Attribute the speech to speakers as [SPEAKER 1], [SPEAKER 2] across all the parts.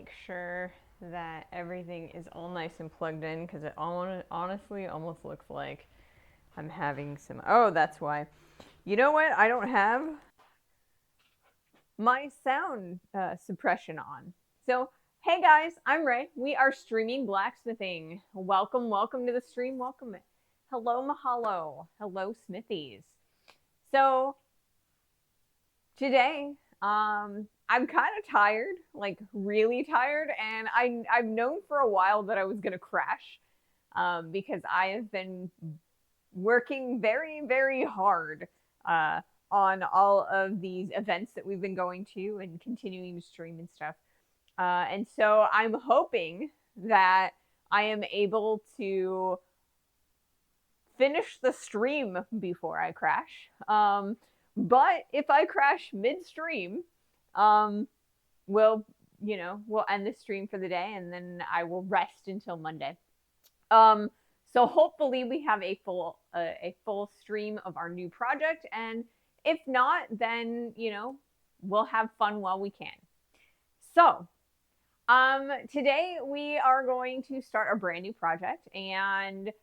[SPEAKER 1] make sure that everything is all nice and plugged in because it honestly almost looks like I'm having some. Oh, that's why. You know what? I don't have my sound suppression on. So, hey guys, I'm Ray. We are streaming blacksmithing. Welcome, welcome to the stream. Welcome. Hello, mahalo. Hello, smithies. So, today, I'm kind of tired, like really tired, and I've known for a while that I was gonna crash, because I have been working very very hard on all of these events that we've been going to and continuing to stream and stuff, and so I'm hoping that I am able to finish the stream before I crash. But if I crash midstream, um, we'll end the stream for the day, and then I will rest until Monday. Um, so hopefully we have a full stream of our new project, and if not, then we'll have fun while we can. So today we are going to start a brand new project, and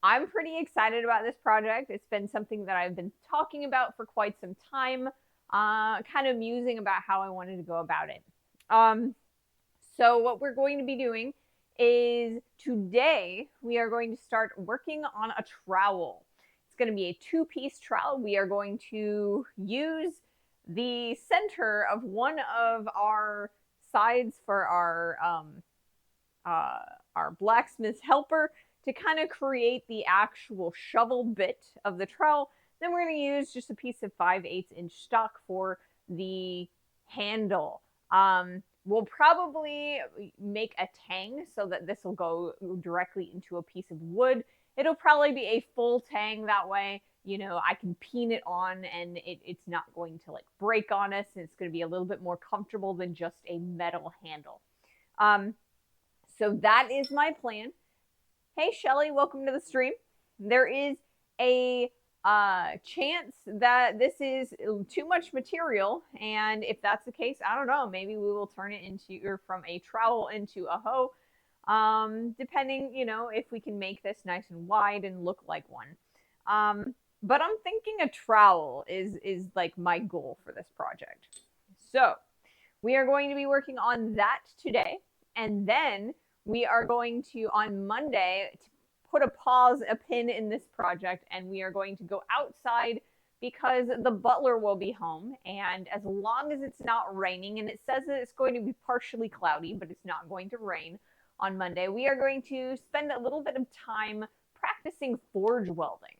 [SPEAKER 1] I'm pretty excited about this project. It's been something that I've been talking about for quite some time, kind of musing about how I wanted to go about it. So what we're going to be doing is today we are going to start working on a trowel. It's going to be a two-piece trowel. We are going to use the center of one of our sides for our blacksmith's helper to kind of create the actual shovel bit of the trowel. Then we're going to use just a piece of 5/8 inch stock for the handle. We'll probably make a tang so that this will go directly into a piece of wood. It'll probably be a full tang, that way I can peen it on and it's not going to like break on us, and it's going to be a little bit more comfortable than just a metal handle. So that is my plan. Hey Shelly, welcome to the stream. There is a chance that this is too much material, and if that's the case, I don't know, maybe we will turn it into, or from a trowel into a hoe, depending if we can make this nice and wide and look like one. But I'm thinking a trowel is like my goal for this project. So we are going to be working on that today, and then we are going to, on Monday, put a pin in this project, and we are going to go outside because the butler will be home, and as long as it's not raining, and it says that it's going to be partially cloudy, but it's not going to rain on Monday, we are going to spend a little bit of time practicing forge welding.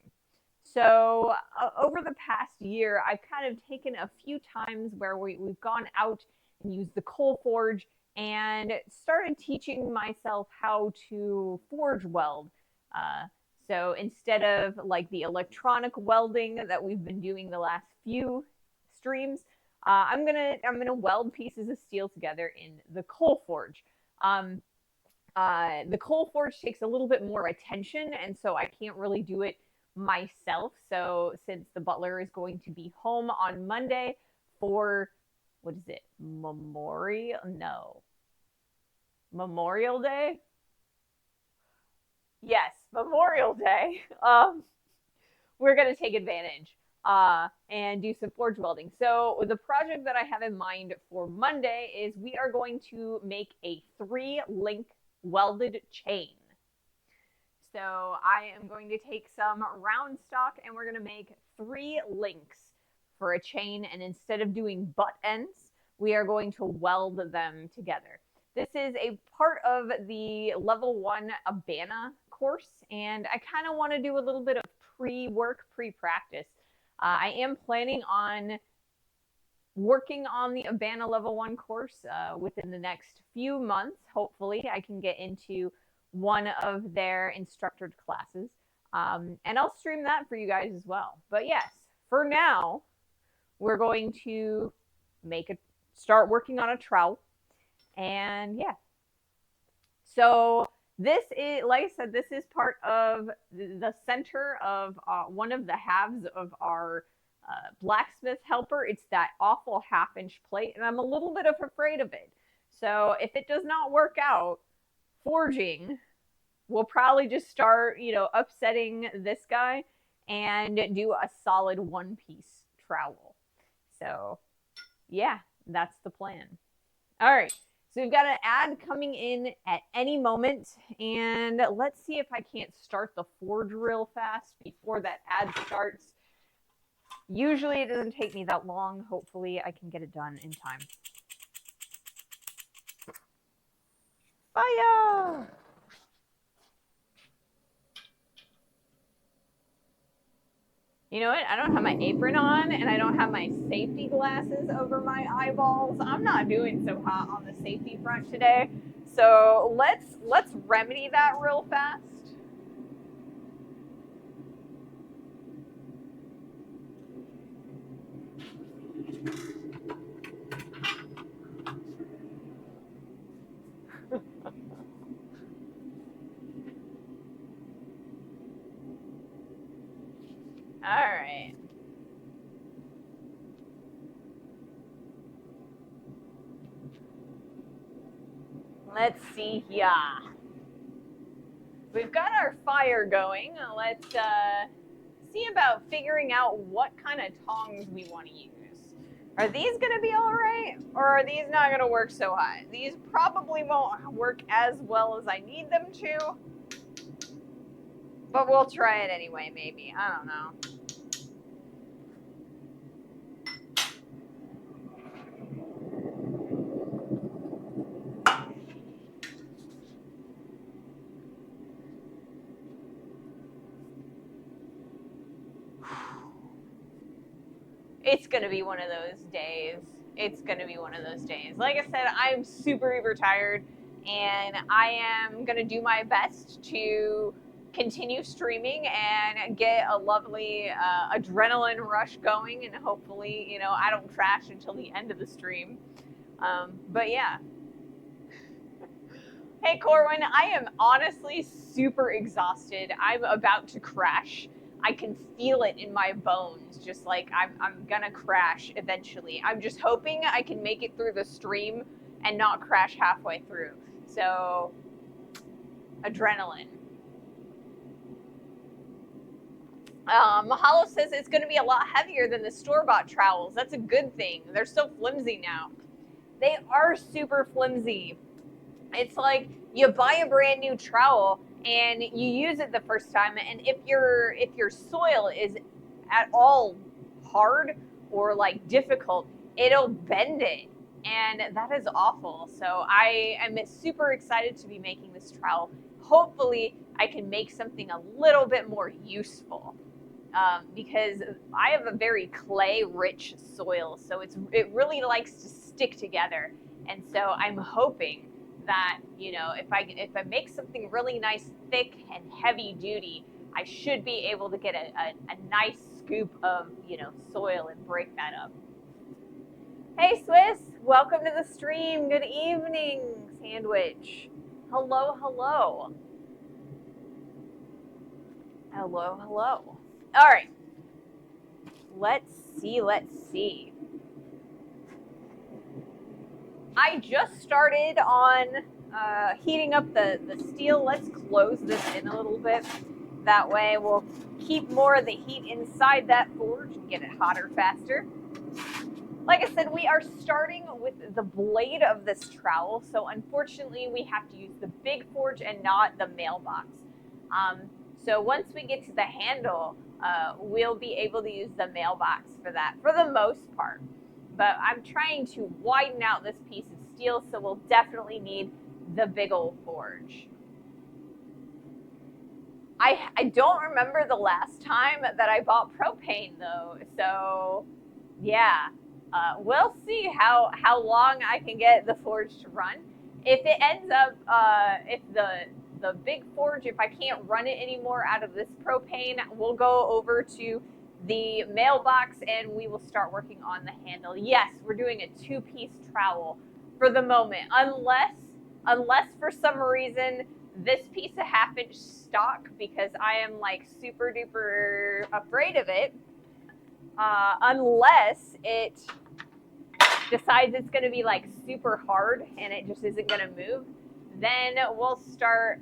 [SPEAKER 1] So over the past year, I've kind of taken a few times where we've gone out and used the coal forge and started teaching myself how to forge weld. So instead of like the electronic welding that we've been doing the last few streams, I'm gonna weld pieces of steel together in the coal forge. The coal forge takes a little bit more attention, and so I can't really do it myself. So since the butler is going to be home on Monday for, what is it? Memorial Day? Yes, Memorial Day. We're going to take advantage and do some forge welding. So the project that I have in mind for Monday is we are going to make a 3-link welded chain. So I am going to take some round stock, and we're going to make 3 links for a chain, and instead of doing butt ends, we are going to weld them together. This is a part of the level 1 Abana course, and I kind of want to do a little bit of pre-work, pre-practice. I am planning on working on the Abana level 1 course within the next few months. Hopefully I can get into one of their instructor classes, and I'll stream that for you guys as well. But yes, for now, we're going to start working on a trowel. And yeah, so this is, like I said, this is part of the center of one of the halves of our blacksmith helper. It's that awful 1/2 inch plate, and I'm a little bit afraid of it. So if it does not work out, forging, we'll probably just start, upsetting this guy and do a solid one-piece trowel. So yeah, that's the plan. All right. So we've got an ad coming in at any moment, and let's see if I can't start the forge real fast before that ad starts. Usually it doesn't take me that long. Hopefully I can get it done in time. Fire! You know what? I don't have my apron on, and I don't have my safety glasses over my eyeballs. I'm not doing so hot on the safety front today. So let's remedy that real fast. All right. Let's see here. We've got our fire going. Let's see about figuring out what kind of tongs we want to use. Are these going to be all right, or are these not going to work so hot? These probably won't work as well as I need them to, but we'll try it anyway, maybe. I don't know. It's going to be one of those days. It's going to be one of those days. Like I said, I'm super uber tired, and I am going to do my best to continue streaming and get a lovely adrenaline rush going, and hopefully, I don't crash until the end of the stream. But yeah. Hey, Corwin, I am honestly super exhausted. I'm about to crash. I can feel it in my bones, just like I'm gonna crash eventually. I'm just hoping I can make it through the stream and not crash halfway through. So, adrenaline. Mahalo says it's gonna be a lot heavier than the store-bought trowels. That's a good thing. They're so flimsy now. They are super flimsy. It's like you buy a brand new trowel and you use it the first time, and if your soil is at all hard or like difficult, it'll bend it, and that is awful. So I am super excited to be making this trowel. Hopefully I can make something a little bit more useful, because I have a very clay rich soil, so it really likes to stick together, and so I'm hoping that, if I make something really nice, thick and heavy duty, I should be able to get a nice scoop of, soil and break that up. Hey, Swiss, welcome to the stream. Good evening, Sandwich. Hello, hello. Hello, hello. All right. Let's see. I just started on heating up the steel. Let's close this in a little bit. That way we'll keep more of the heat inside that forge and get it hotter faster. Like I said, we are starting with the blade of this trowel. So unfortunately, we have to use the big forge and not the mailbox. So once we get to the handle, we'll be able to use the mailbox for that, for the most part. But I'm trying to widen out this piece of steel, so we'll definitely need the big old forge. I don't remember the last time that I bought propane, though, so yeah. We'll see how long I can get the forge to run. If it ends up, if the big forge, if I can't run it anymore out of this propane, we'll go over to the mailbox and we will start working on the handle. Yes, we're doing a two-piece trowel for the moment, unless for some reason this piece of half-inch stock, because I am like super duper afraid of it, unless it decides it's going to be like super hard and it just isn't going to move, then we'll start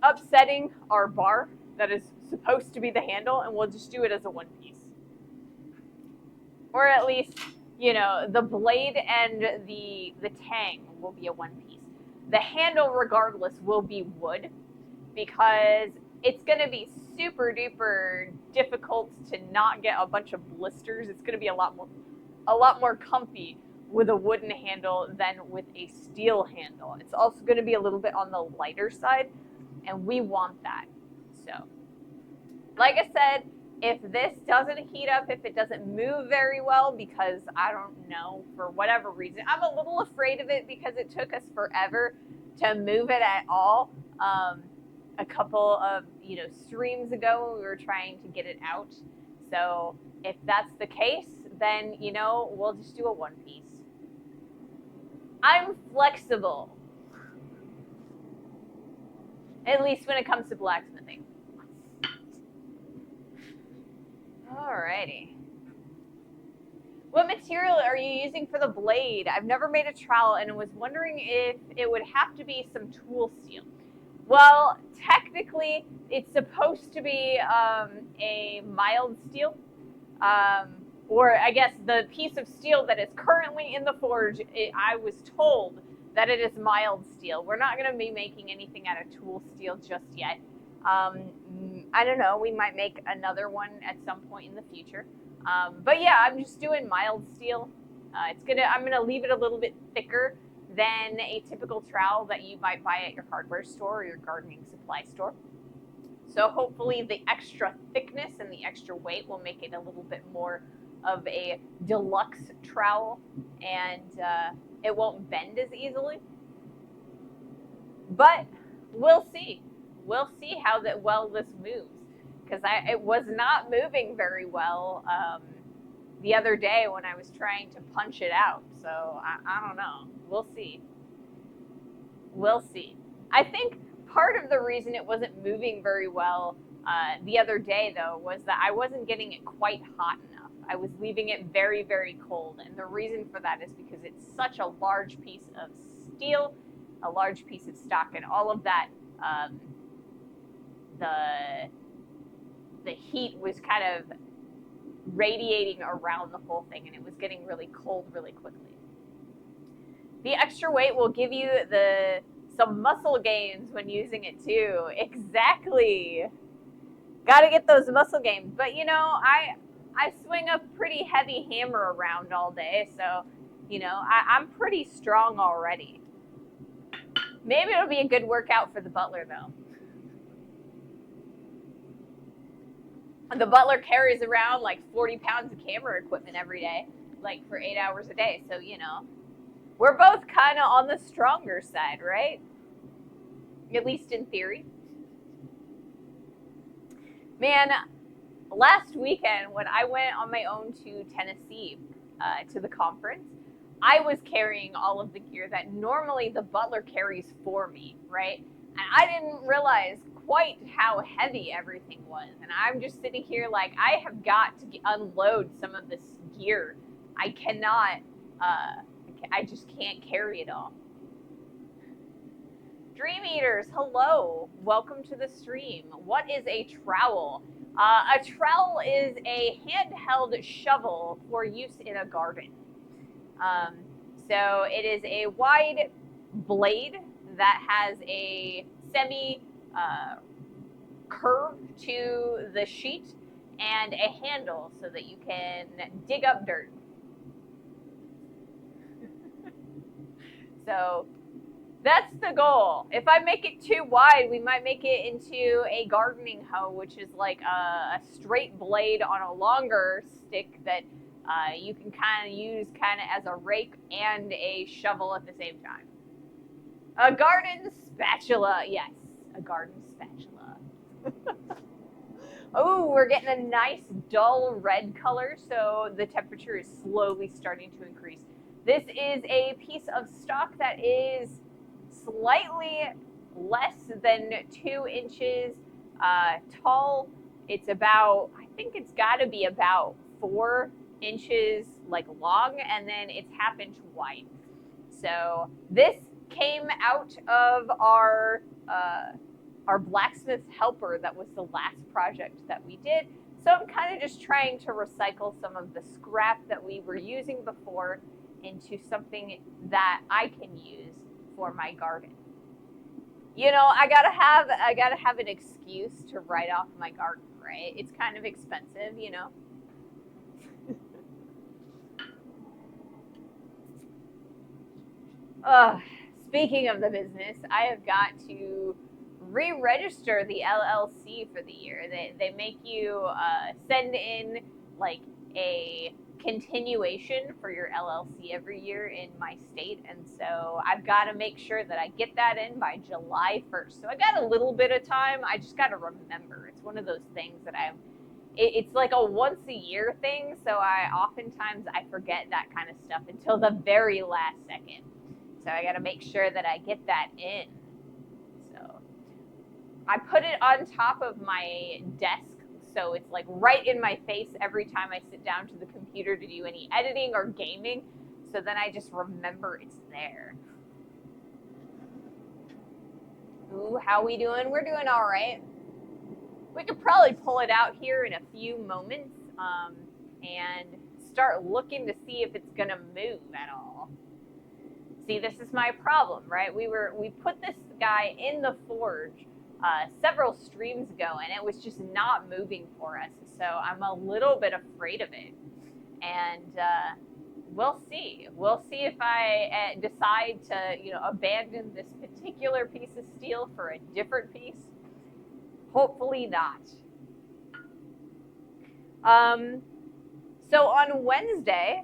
[SPEAKER 1] upsetting our bar that is supposed to be the handle, and we'll just do it as a one piece. Or at least, you know, the blade and the tang will be a one piece. The handle, regardless, will be wood because it's going to be super duper difficult to not get a bunch of blisters. It's going to be a lot more comfy with a wooden handle than with a steel handle. It's also going to be a little bit on the lighter side, and we want that. So, like I said, if this doesn't heat up, if it doesn't move very well, because I don't know, for whatever reason, I'm a little afraid of it because it took us forever to move it at all. A couple of, streams ago when we were trying to get it out. So if that's the case, then, we'll just do a one piece. I'm flexible. At least when it comes to blacksmithing. Alrighty. What material are you using for the blade? I've never made a trowel and was wondering if it would have to be some tool steel. Well, technically, it's supposed to be a mild steel. Or I guess the piece of steel that is currently in the forge, I was told that it is mild steel. We're not going to be making anything out of tool steel just yet. I don't know, we might make another one at some point in the future. But yeah, I'm just doing mild steel. I'm gonna leave it a little bit thicker than a typical trowel that you might buy at your hardware store or your gardening supply store. So hopefully the extra thickness and the extra weight will make it a little bit more of a deluxe trowel, and it won't bend as easily. But we'll see. We'll see how well this moves, because it was not moving very well the other day when I was trying to punch it out. So I don't know. We'll see. We'll see. I think part of the reason it wasn't moving very well the other day, though, was that I wasn't getting it quite hot enough. I was leaving it very, very cold. And the reason for that is because it's such a large piece of steel, a large piece of stock, and all of that, the heat was kind of radiating around the whole thing, and it was getting really cold really quickly. The extra weight will give you some muscle gains when using it too. Exactly. Got to get those muscle gains. But I swing a pretty heavy hammer around all day, so I'm pretty strong already. Maybe it'll be a good workout for the butler, though. The butler carries around like 40 pounds of camera equipment every day, like for 8 hours a day. So, we're both kind of on the stronger side, right? At least in theory. Man, last weekend when I went on my own to Tennessee to the conference, I was carrying all of the gear that normally the butler carries for me, right? And I didn't realize quite how heavy everything was. And I'm just sitting here like, I have got to unload some of this gear. I cannot, I just can't carry it all. Dream Eaters, hello. Welcome to the stream. What is a trowel? A trowel is a handheld shovel for use in a garden. So it is a wide blade that has a semi curve to the sheet and a handle so that you can dig up dirt. So that's the goal. If I make it too wide, we might make it into a gardening hoe, which is like a straight blade on a longer stick that you can kind of use as a rake and a shovel at the same time. A garden spatula. Yes, a garden spatula. Oh, we're getting a nice dull red color, so the temperature is slowly starting to increase. This is a piece of stock that is slightly less than 2 inches tall. It's about, I think it's got to be about 4 inches like long, and then it's 1/2 inch wide. So this came out of our blacksmith helper. That was the last project that we did. So I'm kind of just trying to recycle some of the scrap that we were using before into something that I can use for my garden. You know, I gotta have an excuse to write off my garden, right? It's kind of expensive, you know. Speaking of the business, I have got to re-register the LLC for the year. They make you send in like a continuation for your LLC every year in my state, and so I've got to make sure that I get that in by July 1st. So I got a little bit of time. I just got to remember. It's one of those things that it's like a once a year thing, so oftentimes I forget that kind of stuff until the very last second. So I got to make sure that I get that in. So I put it on top of my desk, so it's like right in my face every time I sit down to the computer to do any editing or gaming. So then I just remember it's there. Ooh, how we doing? We're doing all right. We could probably pull it out here in a few moments and start looking to see if it's gonna move at all. See, this is my problem, right? We put this guy in the forge several streams ago, and it was just not moving for us. So I'm a little bit afraid of it, and we'll see. We'll see if I decide to, abandon this particular piece of steel for a different piece. Hopefully not. So on Wednesday,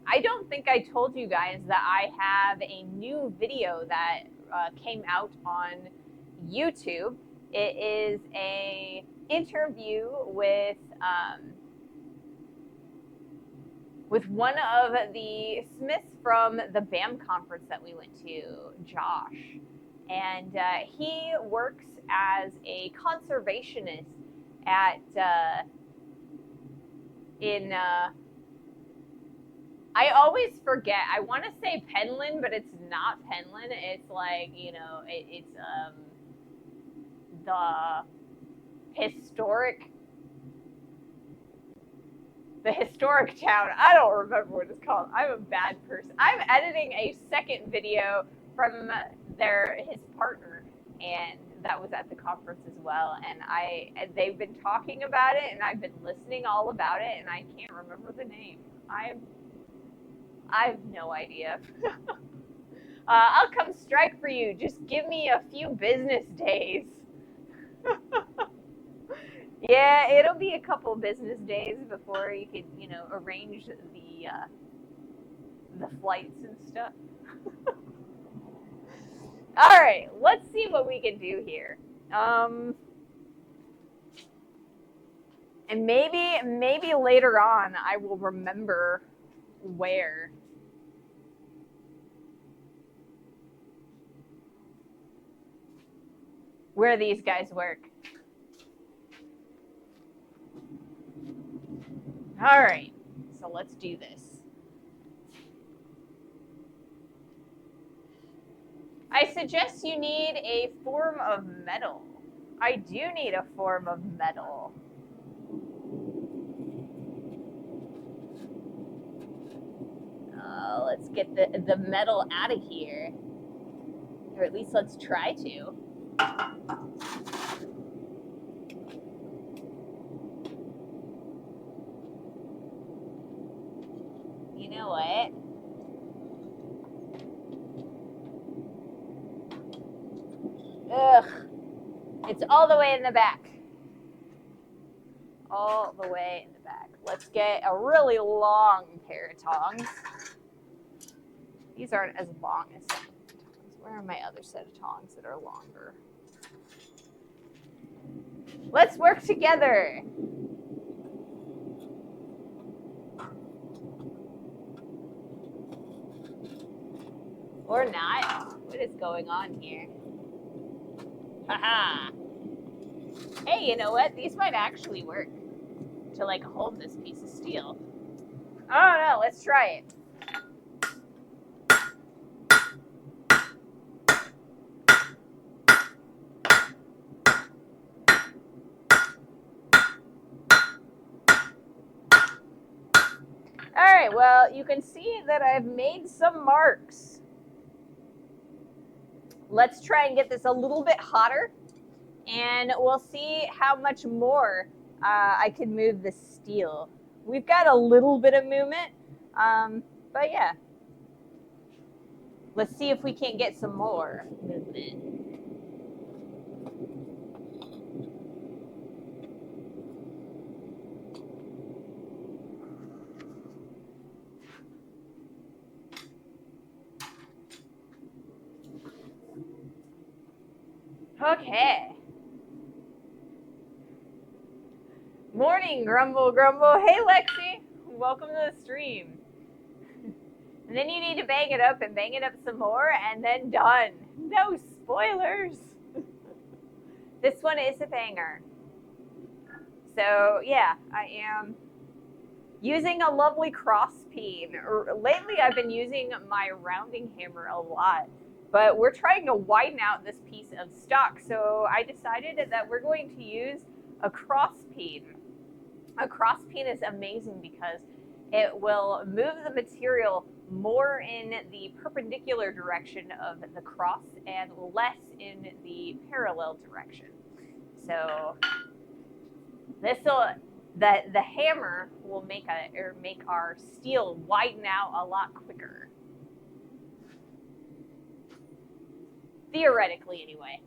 [SPEAKER 1] I don't think I told you guys that I have a new video that came out on YouTube. It is a interview with one of the Smiths from the BAM conference that we went to, Josh. And he works as a conservationist at I always forget. I want to say Penland, but it's not Penland. It's like, it's the historic town. I don't remember what it's called. I'm a bad person. I'm editing a second video from his partner, and that was at the conference as well. And they've been talking about it, and I've been listening all about it, and I can't remember the name. I have no idea. I'll come strike for you. Just give me a few business days. Yeah, it'll be a couple business days before you could, arrange the flights and stuff. All right, let's see what we can do here. And maybe later on I will remember where these guys work. All right, so let's do this. I suggest you need a form of metal. I do need a form of metal. Let's get the metal out of here. Or at least let's try to. You know what? Ugh. It's all the way in the back. All the way in the back. Let's get a really long pair of tongs. These aren't as long as some tongs. Where are my other set of tongs that are longer? Let's work together. Or not. What is going on here? Haha. Hey, you know what? These might actually work to hold this piece of steel. I don't know. Let's try it. All right, well, you can see that I've made some marks. Let's try and get this a little bit hotter, and we'll see how much more I can move the steel. We've got a little bit of movement, but yeah. Let's see if we can't get some more movement. Okay. Morning, Grumble Grumble. Hey, Lexi. Welcome to the stream. And then you need to bang it up and bang it up some more, and then done. No spoilers. This one is a banger. So, yeah, I am using a lovely cross peen. Lately, I've been using my rounding hammer a lot, but we're trying to widen out this piece of stock. So I decided that we're going to use a cross peen. A cross peen is amazing because it will move the material more in the perpendicular direction of the cross and less in the parallel direction. So the hammer will make our steel widen out a lot quicker. Theoretically, anyway.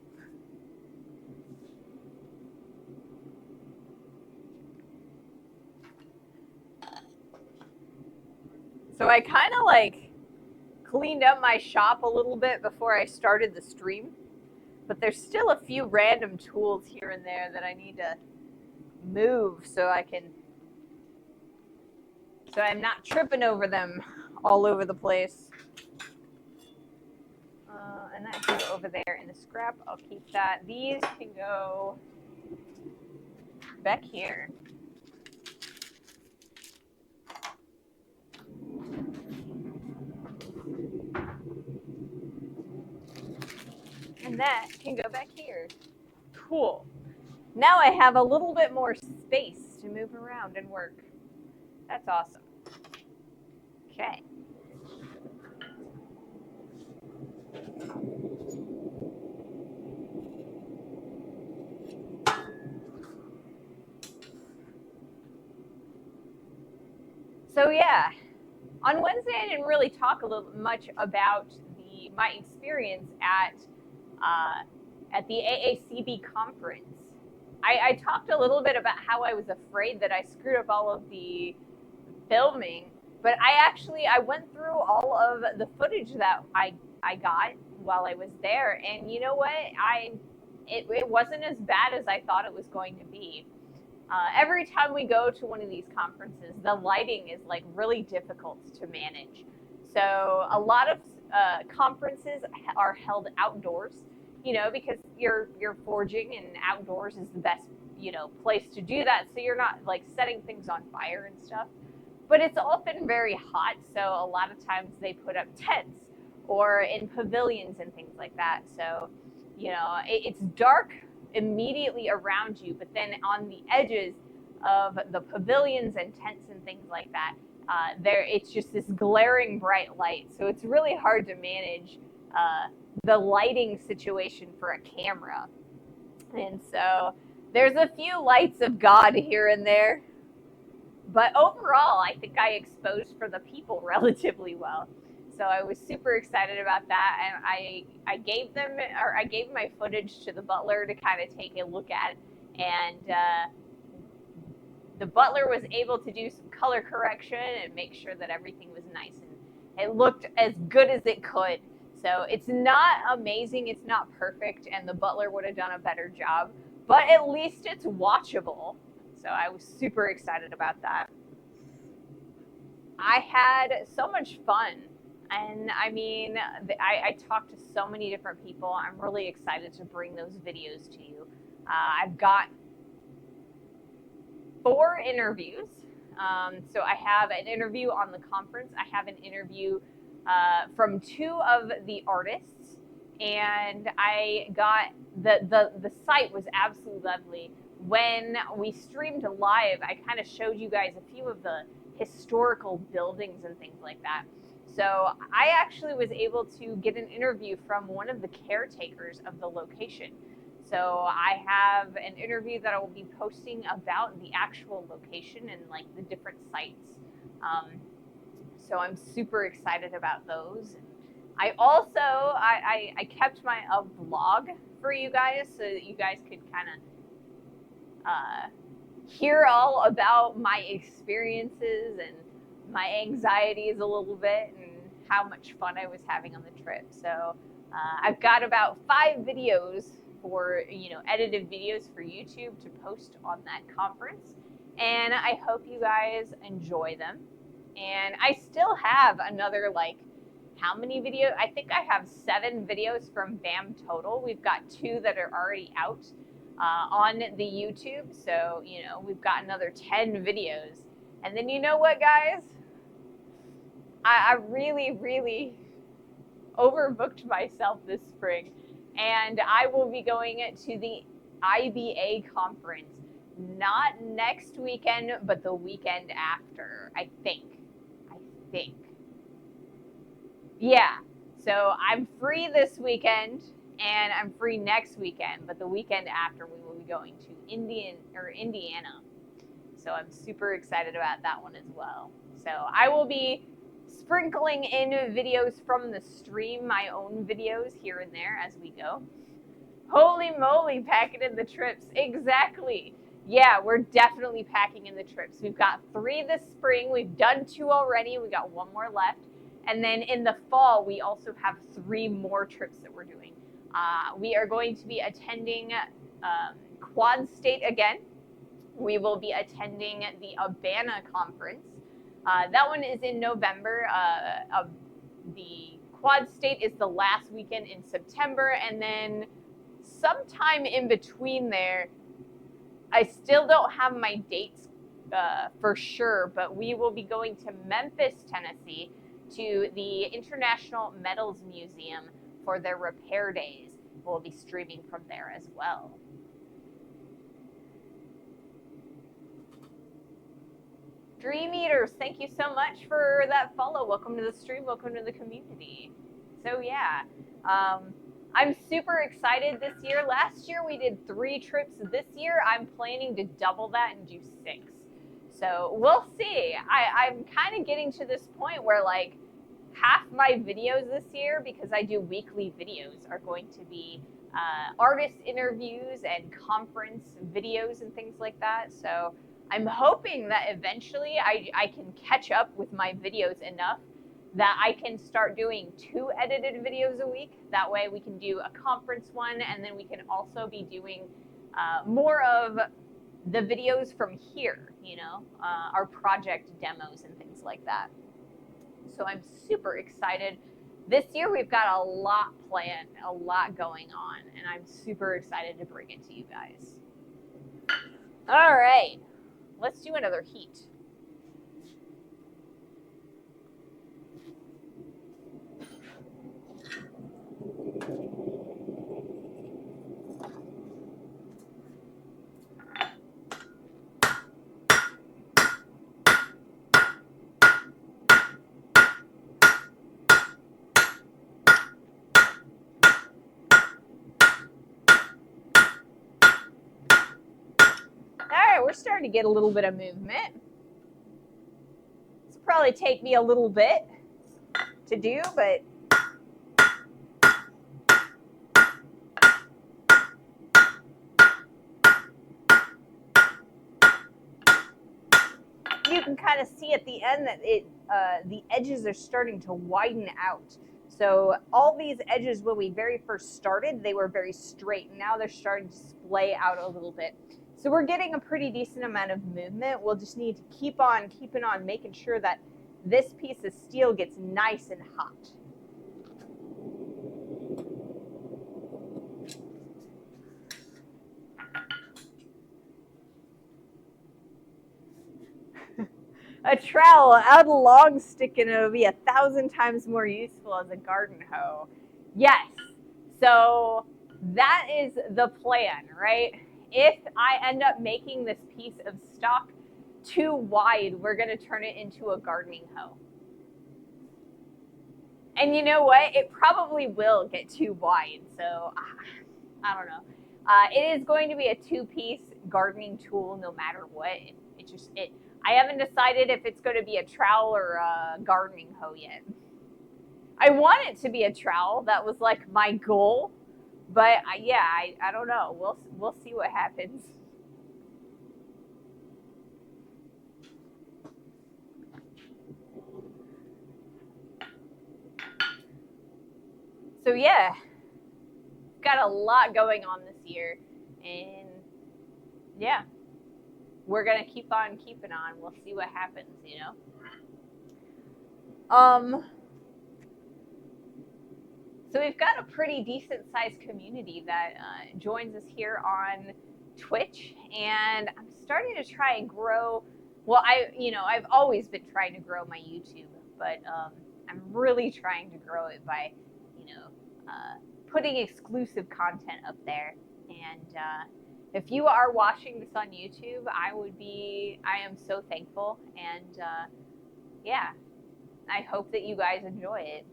[SPEAKER 1] So I kind of like cleaned up my shop a little bit before I started the stream, but there's still a few random tools here and there that I need to move so I'm not tripping over them all over the place. And that can go over there in the scrap. I'll keep that. These can go back here. And that can go back here. Cool. Now I have a little bit more space to move around and work. That's awesome. Okay. So yeah, on Wednesday I didn't really talk a little much about my experience at the AACB conference. I talked a little bit about how I was afraid that I screwed up all of the filming, but I went through all of the footage that I got while I was there, and you know what? It wasn't as bad as I thought it was going to be. Every time we go to one of these conferences, the lighting is like really difficult to manage. So a lot of conferences are held outdoors, you know, because you're forging and outdoors is the best, you know, place to do that. So you're not like setting things on fire and stuff. But it's often very hot, so a lot of times they put up tents or in pavilions and things like that. So, you know, it's dark immediately around you, but then on the edges of the pavilions and tents and things like that, it's just this glaring bright light. So it's really hard to manage the lighting situation for a camera. And so there's a few lights of God here and there. But overall, I think I exposed for the people relatively well. So I was super excited about that, and I gave my footage to the butler to kind of take a look at, and the butler was able to do some color correction and make sure that everything was nice and it looked as good as it could. So it's not amazing, it's not perfect, and the butler would have done a better job, but at least it's watchable. So I was super excited about that. I had so much fun. And I mean, I talked to so many different people. I'm really excited to bring those videos to you. I've got 4 interviews. So I have an interview on the conference. I have an interview from 2 of the artists, and I got the site was absolutely lovely. When we streamed live, I kind of showed you guys a few of the historical buildings and things like that. So I actually was able to get an interview from one of the caretakers of the location. So I have an interview that I will be posting about the actual location and like the different sites. So I'm super excited about those. I also I kept my vlog for you guys so that you guys could kind of hear all about my experiences and my anxieties a little bit and how much fun I was having on the trip. So I've got about 5 videos for, edited videos for YouTube to post on that conference. And I hope you guys enjoy them. And I still have another, how many videos? I think I have 7 videos from BAM total. We've got 2 that are already out on the YouTube. So, we've got another 10 videos. And then you know what, guys? I really, really overbooked myself this spring. And I will be going to the IBA conference, not next weekend, but the weekend after, I think. Yeah. So I'm free this weekend and I'm free next weekend, but the weekend after we will be going to Indiana. So I'm super excited about that one as well. So I will be sprinkling in videos from the stream, my own videos here and there as we go. Holy moly, packing in the trips. Exactly. Yeah, we're definitely packing in the trips. We've got 3 this spring. We've done 2 already. We got 1 more left. And then in the fall, we also have 3 more trips that we're doing. We are going to be attending Quad State again. We will be attending the Abana conference. That one is in November. The Quad State is the last weekend in September, and then sometime in between there, I still don't have my dates for sure, but we will be going to Memphis, Tennessee, to the International Metals Museum for their repair days. We'll be streaming from there as well. Dream Eaters, thank you so much for that follow. Welcome to the stream. Welcome to the community. So yeah, I'm super excited this year. Last year we did 3 trips. This year I'm planning to double that and do 6. So we'll see. I'm kind of getting to this point where half my videos this year, because I do weekly videos, are going to be artist interviews and conference videos and things like that. So I'm hoping that eventually I can catch up with my videos enough that I can start doing 2 edited videos a week. That way we can do a conference one, and then we can also be doing more of the videos from here, our project demos and things like that. So I'm super excited. This year we've got a lot planned, a lot going on, and I'm super excited to bring it to you guys. All right, let's do another heat. We're starting to get a little bit of movement. This will probably take me a little bit to do, but you can kind of see at the end that the edges are starting to widen out. So all these edges, when we very first started, they were very straight. Now they're starting to splay out a little bit. So we're getting a pretty decent amount of movement. We'll just need to keep on keeping on, making sure that this piece of steel gets nice and hot. a trowel, add a long stick and it'll be 1,000 times more useful as a garden hoe. Yes. So that is the plan, right? If I end up making this piece of stock too wide, we're going to turn it into a gardening hoe. And you know what? It probably will get too wide. So I don't know. It is going to be a 2-piece gardening tool no matter what. I haven't decided if it's going to be a trowel or a gardening hoe yet. I want it to be a trowel. That was like my goal. But yeah, I don't know. We'll see what happens. So yeah, got a lot going on this year, and yeah, we're gonna keep on keeping on. We'll see what happens, you know. So we've got a pretty decent sized community that joins us here on Twitch, and I'm starting to try and grow. Well, I've always been trying to grow my YouTube, but I'm really trying to grow it by, putting exclusive content up there. And if you are watching this on YouTube, I am so thankful. And yeah, I hope that you guys enjoy it.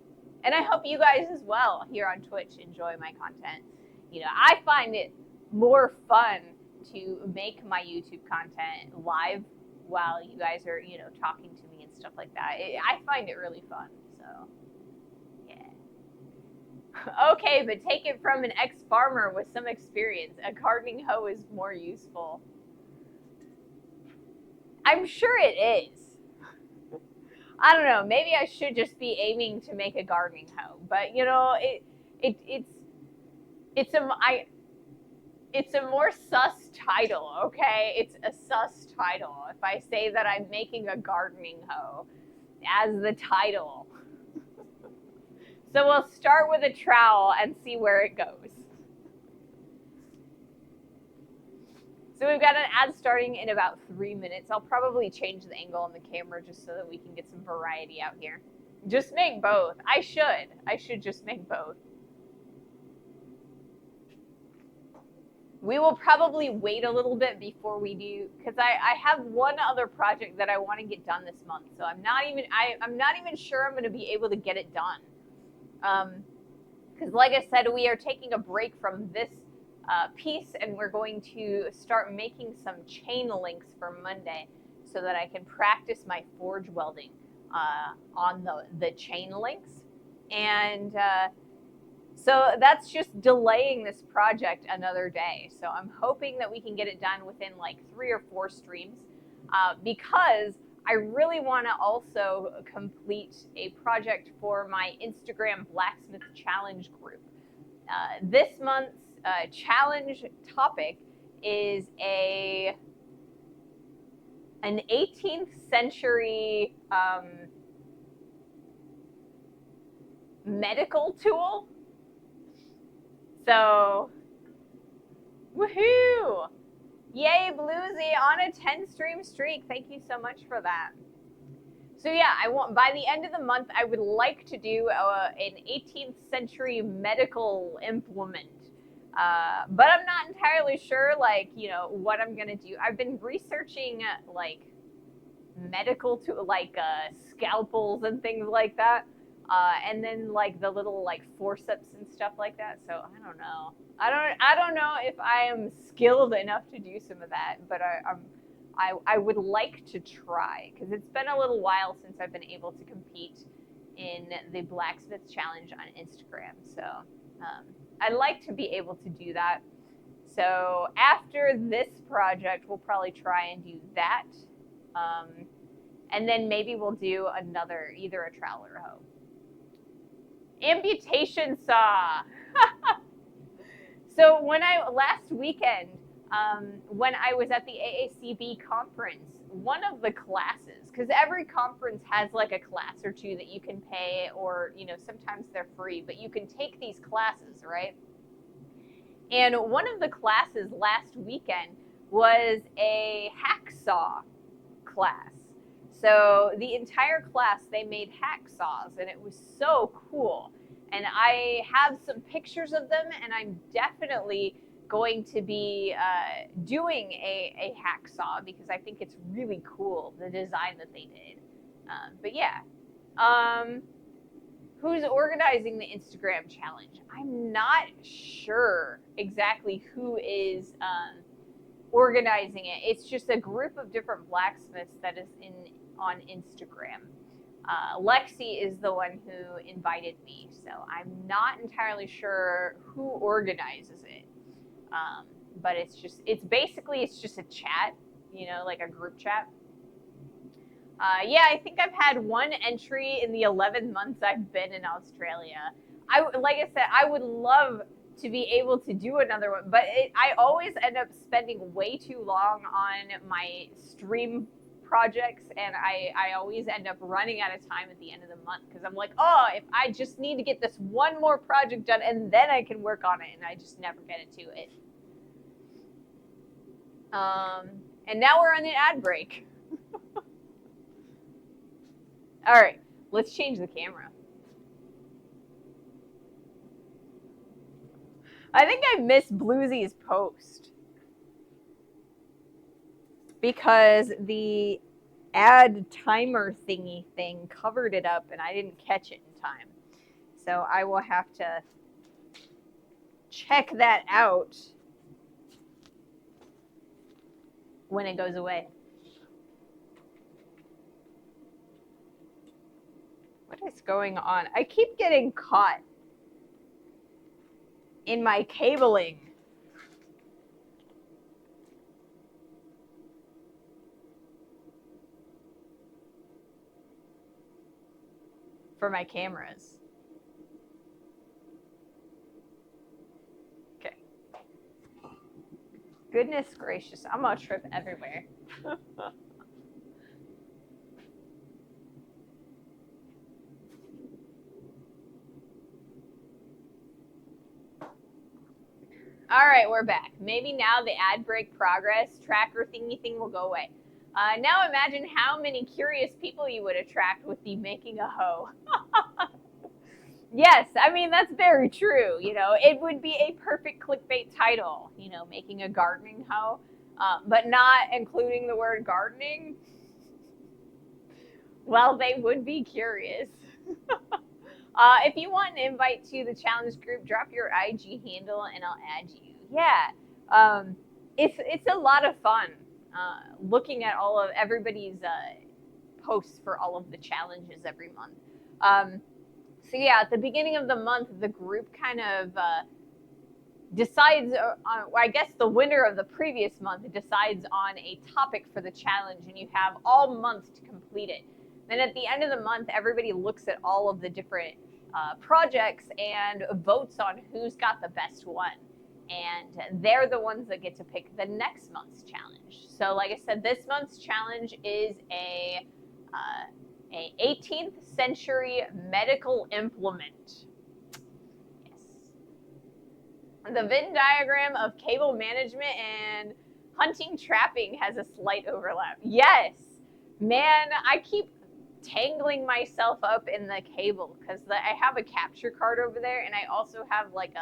[SPEAKER 1] And I hope you guys as well here on Twitch enjoy my content. I find it more fun to make my YouTube content live while you guys are, talking to me and stuff like that. I find it really fun. So, yeah. Okay, but take it from an ex-farmer with some experience. A gardening hoe is more useful. I'm sure it is. I don't know. Maybe I should just be aiming to make a gardening hoe, but it's a more sus title, okay? It's a sus title. If I say that I'm making a gardening hoe as the title. So we'll start with a trowel and see where it goes. So we've got an ad starting in about 3 minutes. I'll probably change the angle on the camera just so that we can get some variety out here. Just make both. I should just make both. We will probably wait a little bit before we do, because I have one other project that I want to get done this month. So I'm not even sure I'm going to be able to get it done. Because like I said, we are taking a break from this piece, and we're going to start making some chain links for Monday so that I can practice my forge welding on the chain links. And so that's just delaying this project another day. So I'm hoping that we can get it done within like 3 or 4 streams because I really want to also complete a project for my Instagram Blacksmith Challenge group. This month's challenge topic is an 18th century medical tool. So, woohoo! Yay, Bluesy, on a 10-stream streak. Thank you so much for that. So yeah, by the end of the month, I would like to do an 18th century medical implement. But I'm not entirely sure, what I'm gonna do. I've been researching, medical scalpels and things like that. And then the little forceps and stuff like that. So I don't know. I don't know if I am skilled enough to do some of that, but I would like to try, because it's been a little while since I've been able to compete in the Blacksmith Challenge on Instagram. So I'd like to be able to do that. So after this project, we'll probably try and do that. And then maybe we'll do either a trowel or a hoe. Amputation saw. So last weekend, when I was at the AACB conference, one of the classes, because every conference has like a class or two that you can pay, or sometimes they're free, but you can take these classes, right? And one of the classes last weekend was a hacksaw class. So the entire class, they made hacksaws, and it was so cool. And I have some pictures of them, and I'm definitely going to be doing a hacksaw because I think it's really cool, the design that they did. But yeah. Who's organizing the Instagram challenge? I'm not sure exactly who is organizing it. It's just a group of different blacksmiths that is on Instagram. Lexi is the one who invited me, so I'm not entirely sure who organizes it. But it's just a chat, like a group chat. Yeah, I think I've had one entry in the 11 months I've been in Australia. Like I said, I would love to be able to do another one, but I always end up spending way too long on my stream projects, and I always end up running out of time at the end of the month because I'm like, oh, if I just need to get this one more project done and then I can work on it, and I just never get into it. And now we're on an ad break. All right, let's change the camera. I think I missed Bluesy's post because the ad timer thingy thing covered it up and I didn't catch it in time. So I will have to check that out when it goes away. What is going on? I keep getting caught in my cabling. For my cameras. Okay. Goodness gracious, I'm gonna trip everywhere. All right, we're back. Maybe now the ad break progress tracker thingy thing will go away. Now imagine how many curious people you would attract with the making a hoe. Yes, I mean, that's very true. It would be a perfect clickbait title, making a gardening hoe, but not including the word gardening. Well, they would be curious. If you want an invite to the challenge group, drop your IG handle and I'll add you. Yeah, it's a lot of fun looking at all of everybody's posts for all of the challenges every month. So yeah, at the beginning of the month, the group kind of decides, I guess the winner of the previous month decides on a topic for the challenge, and you have all month to complete it. Then at the end of the month, everybody looks at all of the different projects and votes on who's got the best one. And they're the ones that get to pick the next month's challenge. So like I said, this month's challenge is a 18th century medical implement. Yes. The Venn diagram of cable management and hunting trapping has a slight overlap. Yes. Man, I keep tangling myself up in the cable because I have a capture card over there, and I also have like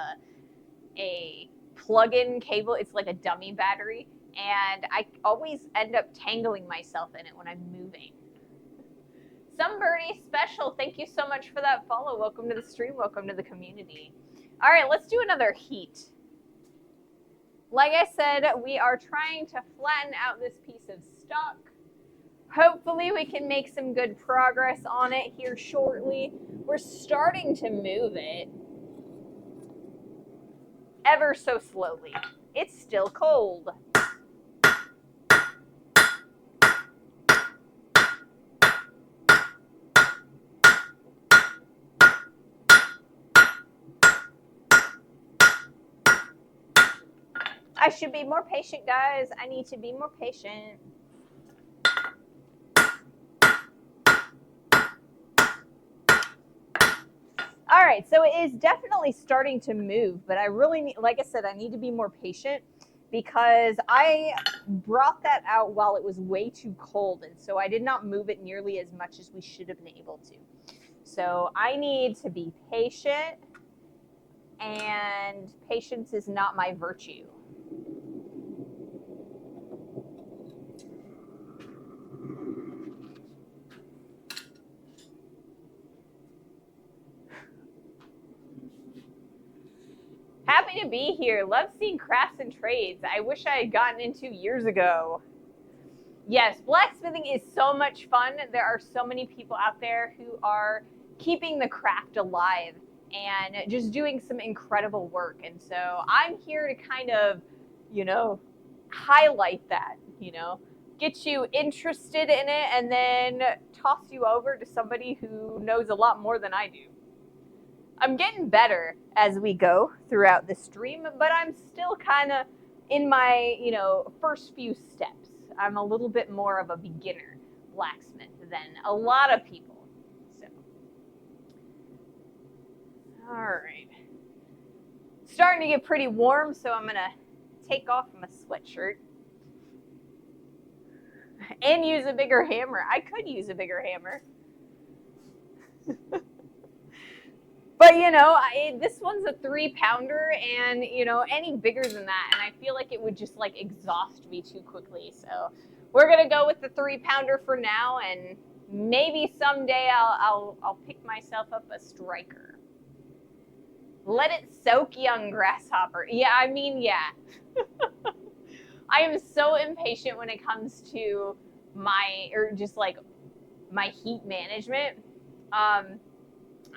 [SPEAKER 1] a plug-in cable. It's like a dummy battery, and I always end up tangling myself in it when I'm moving. Somebody special, thank you so much for that follow. Welcome to the stream. Welcome to the community. All right, let's do another heat. Like I said, we are trying to flatten out this piece of stock. Hopefully we can make some good progress on it here shortly. We're starting to move it ever so slowly. It's still cold. I should be more patient, guys. I need to be more patient. All right, so it is definitely starting to move, but I really need, like I said, I need to be more patient because I brought that out while it was way too cold, and so I did not move it nearly as much as we should have been able to. So I need to be patient, and patience is not my virtue. Happy to be here. Love seeing crafts and trades. I wish I had gotten into years ago. Yes, blacksmithing is so much fun. There are so many people out there who are keeping the craft alive and just doing some incredible work. And so I'm here to kind of, highlight that, get you interested in it and then toss you over to somebody who knows a lot more than I do. I'm getting better as we go throughout the stream, but I'm still kind of in my, first few steps. I'm a little bit more of a beginner blacksmith than a lot of people. So, all right. Starting to get pretty warm, so I'm going to take off my sweatshirt and use a bigger hammer. I could use a bigger hammer. But, this one's a 3-pounder and, any bigger than that. And I feel like it would just exhaust me too quickly. So we're going to go with the 3-pounder for now. And maybe someday I'll pick myself up a striker. Let it soak, young grasshopper. Yeah, yeah. I am so impatient when it comes to my heat management.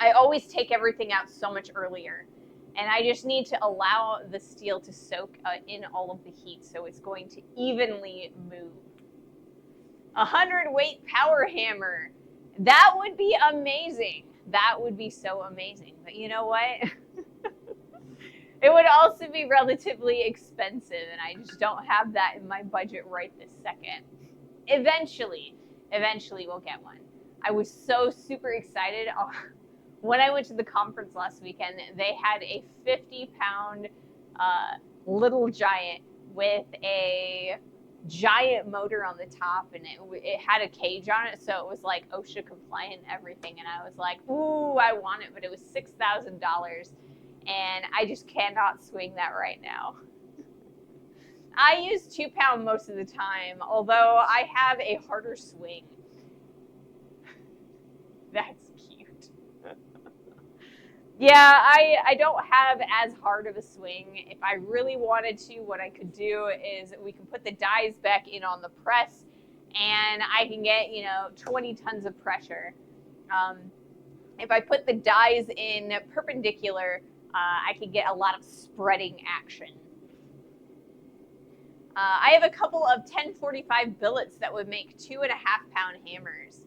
[SPEAKER 1] I always take everything out so much earlier, and I just need to allow the steel to soak in all of the heat so it's going to evenly move. 100 weight power hammer. That would be amazing. That would be so amazing. But you know what? It would also be relatively expensive, and I just don't have that in my budget right this second. Eventually we'll get one. I was so super excited. When I went to the conference last weekend, they had a 50-pound Little Giant with a giant motor on the top, and it had a cage on it, so it was like OSHA compliant and everything. And I was like, ooh, I want it, but it was $6,000, and I just cannot swing that right now. I use 2-pound most of the time, although I have a harder swing. That's cute. Yeah, I don't have as hard of a swing. If I really wanted to, what I could do is we can put the dies back in on the press, and I can get, 20 tons of pressure. If I put the dies in perpendicular, I can get a lot of spreading action. I have a couple of 1045 billets that would make 2.5-pound hammers.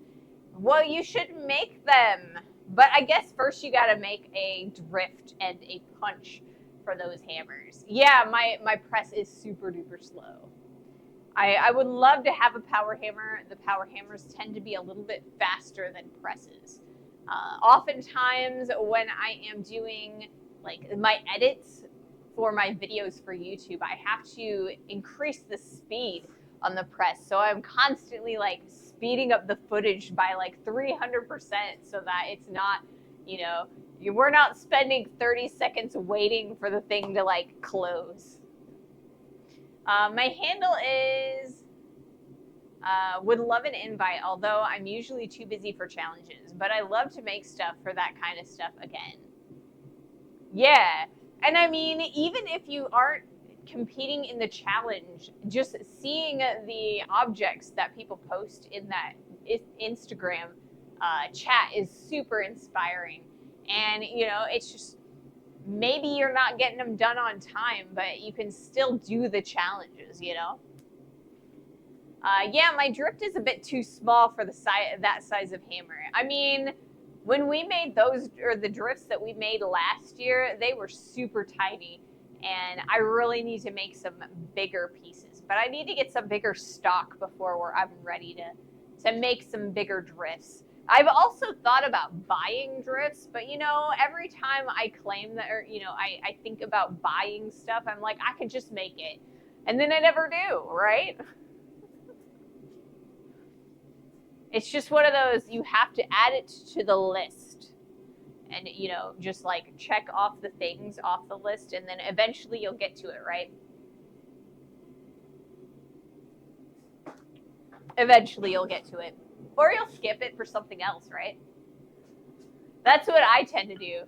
[SPEAKER 1] Well, you should make them. But I guess first you got to make a drift and a punch for those hammers. Yeah, my press is super duper slow. I would love to have a power hammer. The power hammers tend to be a little bit faster than presses. Oftentimes when I am doing my edits for my videos for YouTube, I have to increase the speed on the press. So I'm constantly speeding up the footage by 300% so that it's not, we're not spending 30 seconds waiting for the thing to close. My handle is would love an invite, although I'm usually too busy for challenges, but I love to make stuff for that kind of stuff again. Yeah, and even if you aren't competing in the challenge, just seeing the objects that people post in that Instagram chat is super inspiring. And it's just, maybe you're not getting them done on time, but you can still do the challenges. Yeah, my drift is a bit too small for that size of hammer. When we made the drifts that we made last year, they were super tiny. And I really need to make some bigger pieces. But I need to get some bigger stock before I'm ready to make some bigger drifts. I've also thought about buying drifts, but every time I claim that, or I think about buying stuff, I'm like, I could just make it. And then I never do, right? It's just one of those, you have to add it to the list. And, you know, just like check off the things off the list, and then eventually you'll get to it, right? Eventually you'll get to it. Or you'll skip it for something else, right? That's what I tend to do.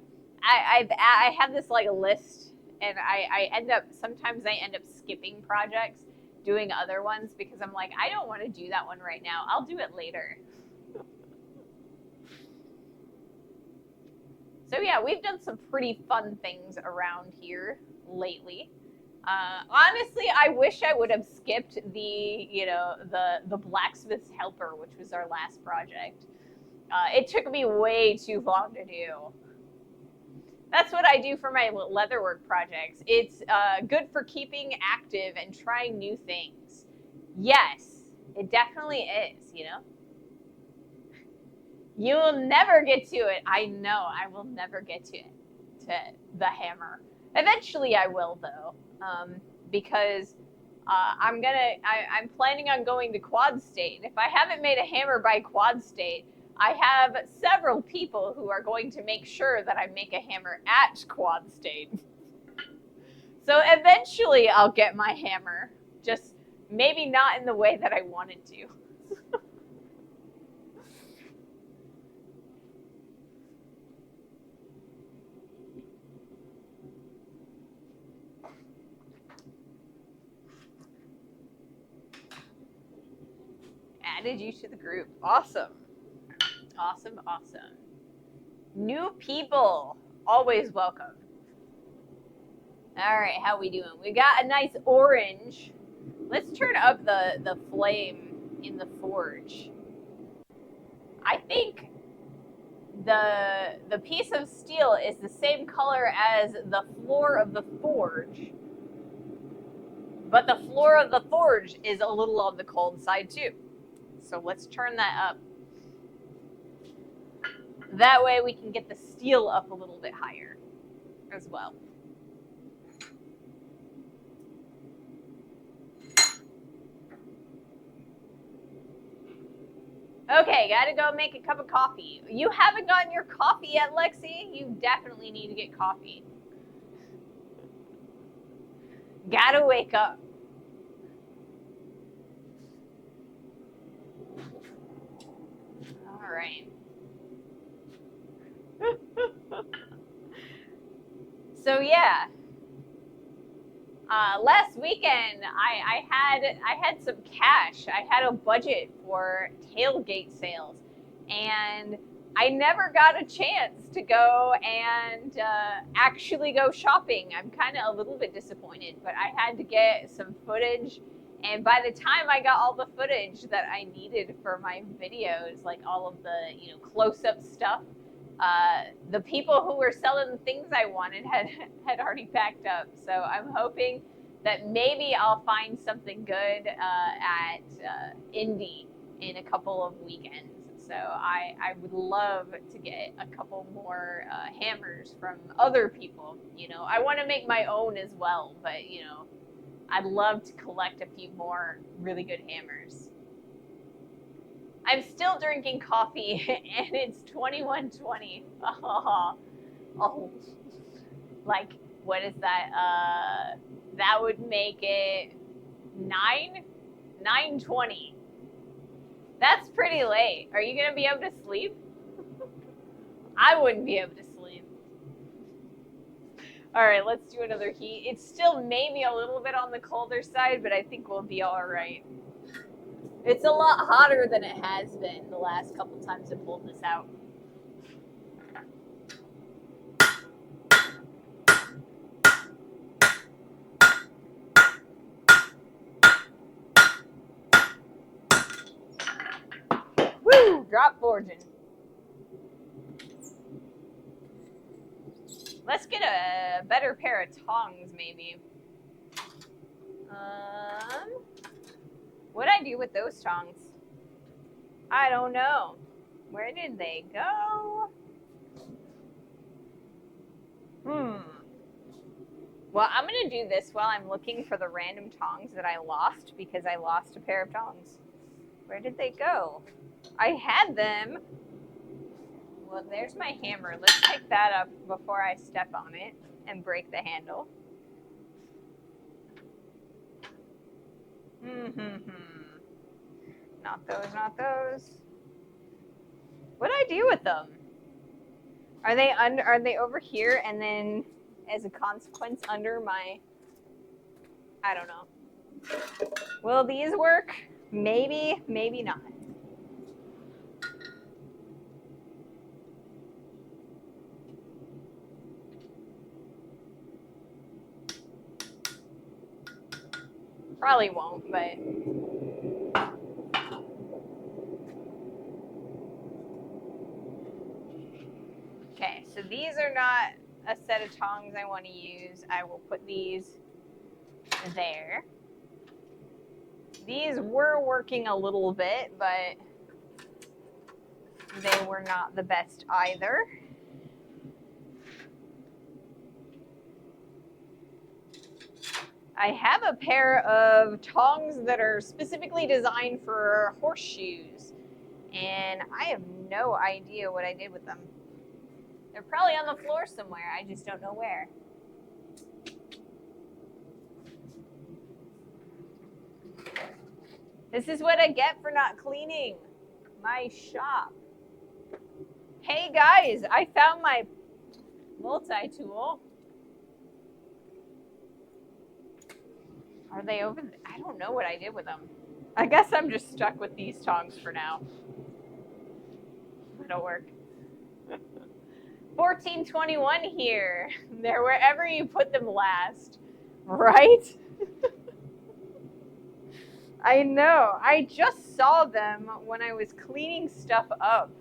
[SPEAKER 1] I have this like list, and I end up, sometimes I end up skipping projects, doing other ones, because I'm like, I don't want to do that one right now. I'll do it later. So yeah, we've done some pretty fun things around here lately. Honestly, I wish I would have skipped the, you know, the blacksmith's helper, which was our last project. It took me way too long to do. That's what I do for my leatherwork projects. It's good for keeping active and trying new things. Yes, it definitely is, you know? You will never get to it. I know, I will never get to it, to the hammer. Eventually I will, though, because I'm planning on going to Quad State. If I haven't made a hammer by Quad State, I have several people who are going to make sure that I make a hammer at Quad State. So eventually I'll get my hammer, just maybe not in the way that I wanted to. Added you to the group. Awesome. Awesome, awesome. New people, always welcome. All right, how we doing? We got a nice orange. Let's turn up the flame in the forge. I think the piece of steel is the same color as the floor of the forge, but the floor of the forge is a little on the cold side too. So let's turn that up. That way we can get the steel up a little bit higher as well. Okay, gotta go make a cup of coffee. You haven't gotten your coffee yet, Lexi? You definitely need to get coffee. Gotta wake up. All right. So yeah, last weekend I had some cash. I had a budget for tailgate sales, and I never got a chance to go and actually go shopping. I'm kind of a little bit disappointed, but I had to get some footage. And by the time I got all the footage that I needed for my videos, like all of the, you know, close-up stuff, the people who were selling the things I wanted had already packed up. So I'm hoping that maybe I'll find something good at Indy in a couple of weekends. So I would love to get a couple more hammers from other people. You know, I want to make my own as well, but, you know, I'd love to collect a few more really good hammers. I'm still drinking coffee, and it's 21:20. Oh, like, what is that? That would make it 9:20. That's pretty late. Are you gonna be able to sleep? I wouldn't be able to sleep. All right, let's do another heat. It's still maybe a little bit on the colder side, but I think we'll be all right. It's a lot hotter than it has been the last couple times I pulled this out. Woo! Drop forging. Let's get a better pair of tongs, maybe. What'd I do with those tongs? I don't know. Where did they go? Well, I'm going to do this while I'm looking for the random tongs that I lost because I lost a pair of tongs. Where did they go? I had them. Well, there's my hammer. Let's pick that up before I step on it and break the handle. Not those, not those. What do I do with them? Are they over here and then as a consequence under my, I don't know. Will these work? Maybe, maybe not. Probably won't, but okay, so these are not a set of tongs I want to use. I will put these there. These were working a little bit, but they were not the best either. I have a pair of tongs that are specifically designed for horseshoes, and I have no idea what I did with them. They're probably on the floor somewhere. I just don't know where. This is what I get for not cleaning my shop. Hey guys, I found my multi-tool. Are they over there? I don't know what I did with them. I guess I'm just stuck with these tongs for now. It'll work. 1421 here. They're wherever you put them last. Right? I know. I just saw them when I was cleaning stuff up.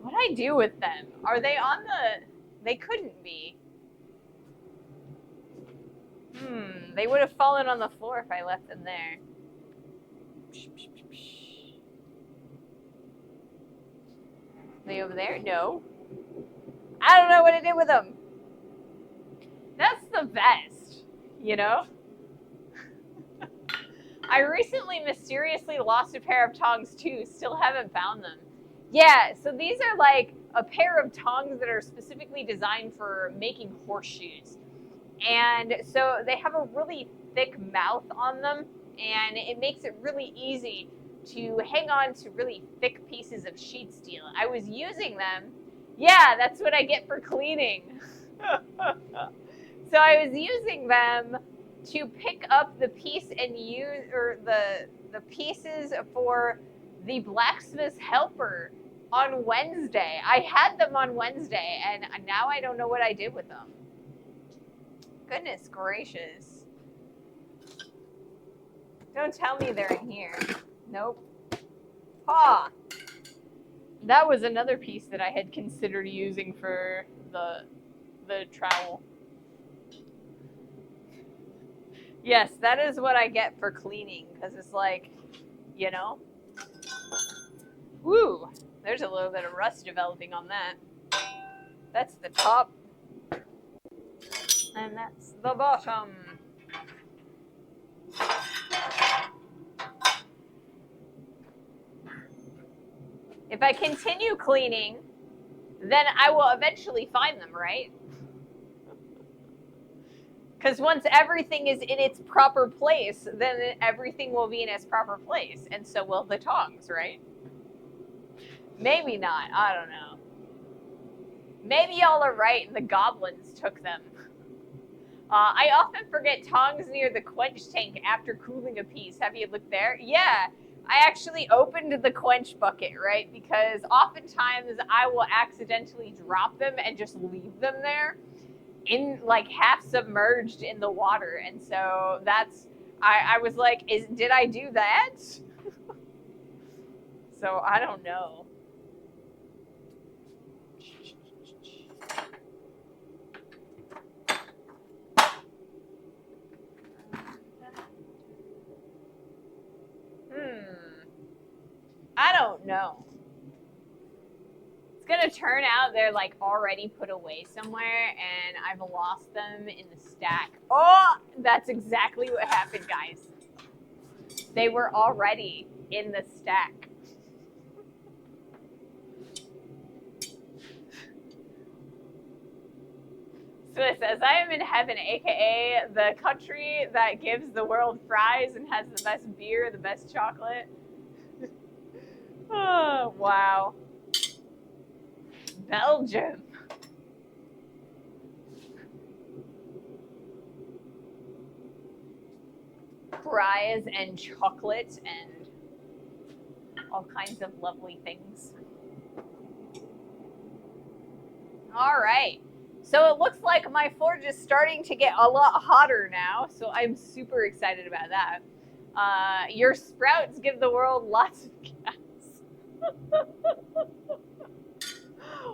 [SPEAKER 1] What'd I do with them? Are they on the... They couldn't be. They would have fallen on the floor if I left them there. Are they over there? No. I don't know what I did with them. That's the best, you know? I recently mysteriously lost a pair of tongs too. Still haven't found them. Yeah, so these are like a pair of tongs that are specifically designed for making horseshoes. And so they have a really thick mouth on them, and it makes it really easy to hang on to really thick pieces of sheet steel. I was using them. Yeah, that's what I get for cleaning. So I was using them to pick up the piece and use, or the pieces for the blacksmith's helper on Wednesday. I had them on Wednesday, and now I don't know what I did with them. Goodness gracious. Don't tell me they're in here. Nope. Ha! That was another piece that I had considered using for the trowel. Yes, that is what I get for cleaning, because it's like, you know. Woo! There's a little bit of rust developing on that. That's the top. And that's the bottom. If I continue cleaning, then I will eventually find them, right? Because once everything is in its proper place, then everything will be in its proper place. And so will the tongs, right? Maybe not. I don't know. Maybe y'all are right and the goblins took them. I often forget tongs near the quench tank after cooling a piece. Have you looked there? Yeah, I actually opened the quench bucket, right? Because oftentimes I will accidentally drop them and just leave them there in like half submerged in the water. And so that's, I was like, did I do that? So I don't know. I don't know. It's gonna turn out they're like already put away somewhere and I've lost them in the stack. Oh, that's exactly what happened, guys. They were already in the stack. So it says, I am in heaven, aka the country that gives the world fries and has the best beer, the best chocolate. Oh, wow. Belgium. Fries and chocolate and all kinds of lovely things. All right. So it looks like my forge is starting to get a lot hotter now, so I'm super excited about that. Your sprouts give the world lots of gas.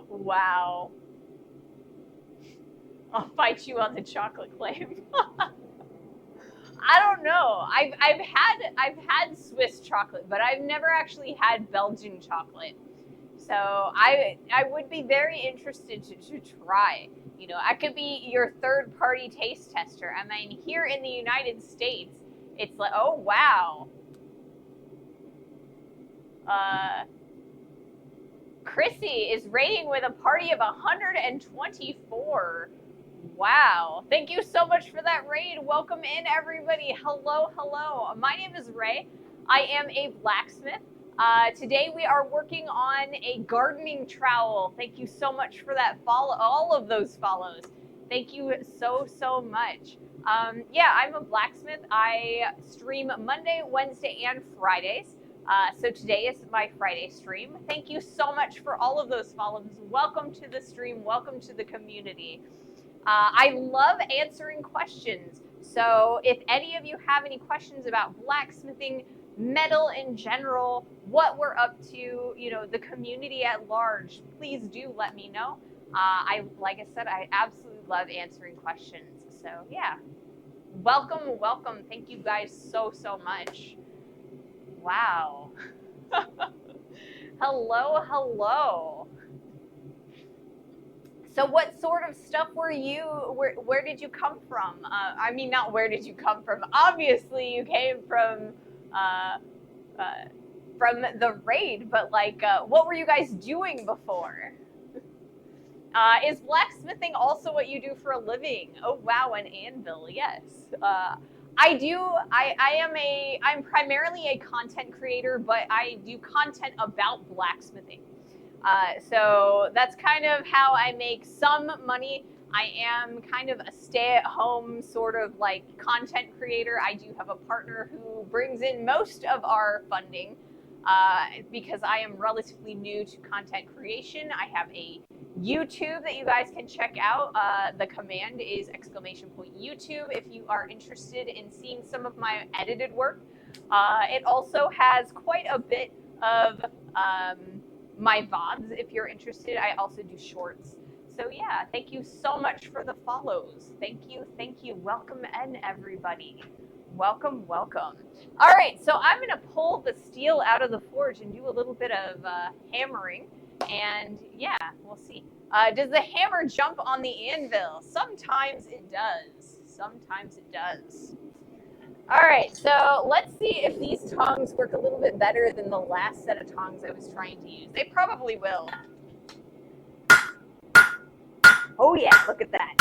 [SPEAKER 1] Wow. I'll fight you on the chocolate claim. I don't know. I've had Swiss chocolate, but I've never actually had Belgian chocolate. So I would be very interested to try. You know, I could be your third party taste tester. I mean, here in the United States, it's like, oh wow. Chrissy is rating with a party of 124. Wow. Thank you so much for that raid. Welcome in, everybody. Hello, hello. My name is Ray. I am a blacksmith. Today we are working on a gardening trowel. Thank you so much for that follow, all of those follows. Thank you so, so much. Yeah, I'm a blacksmith. I stream Monday, Wednesday, and Fridays. So today is my Friday stream. Thank you so much for all of those follows. Welcome to the stream. Welcome to the community. I love answering questions. So if any of you have any questions about blacksmithing, metal in general, what we're up to, you know, the community at large, please do let me know. Like I said, I absolutely love answering questions. So yeah, welcome, welcome. Thank you guys so, so much. Wow. Hello, hello. So what sort of stuff were you, where did you come from? I mean, not where did you come from. Obviously, you came from the raid, but like, what were you guys doing before? Is blacksmithing also what you do for a living? Oh, wow, an anvil, yes. I'm primarily a content creator, but I do content about blacksmithing. So that's kind of how I make some money. I am kind of a stay-at-home sort of like content creator. I do have a partner who brings in most of our funding because I am relatively new to content creation. I have a YouTube that you guys can check out. The command is !YouTube if you are interested in seeing some of my edited work. It also has quite a bit of my VODs if you're interested. I also do shorts. So yeah, thank you so much for the follows. Thank you, thank you. Welcome in, everybody. Welcome, welcome. All right, so I'm gonna pull the steel out of the forge and do a little bit of hammering. And yeah, we'll see. Does the hammer jump on the anvil? Sometimes it does. Sometimes it does. All right, so let's see if these tongs work a little bit better than the last set of tongs I was trying to use. They probably will. Oh yeah, look at that.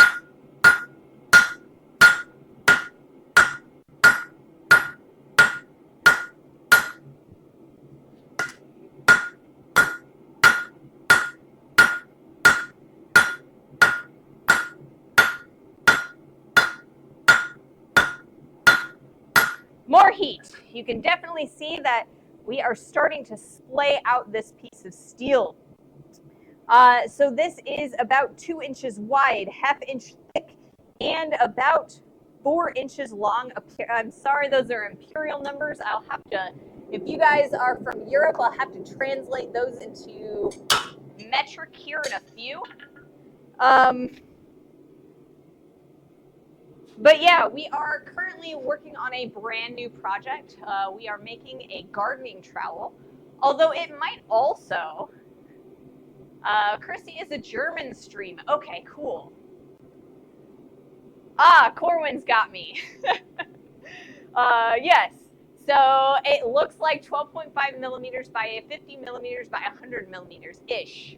[SPEAKER 1] More heat. You can definitely see that we are starting to splay out this piece of steel. So this is about 2 inches wide, ½ inch thick, and about 4 inches long. I'm sorry, those are imperial numbers. I'll have to, if you guys are from Europe, I'll have to translate those into metric here in a few. But yeah, we are currently working on a brand new project. We are making a gardening trowel, although it might also Chrissy is a German stream. Okay, cool. Ah, Corwin's got me. Yes. So it looks like 12.5 millimeters by 50 millimeters by 100 millimeters ish.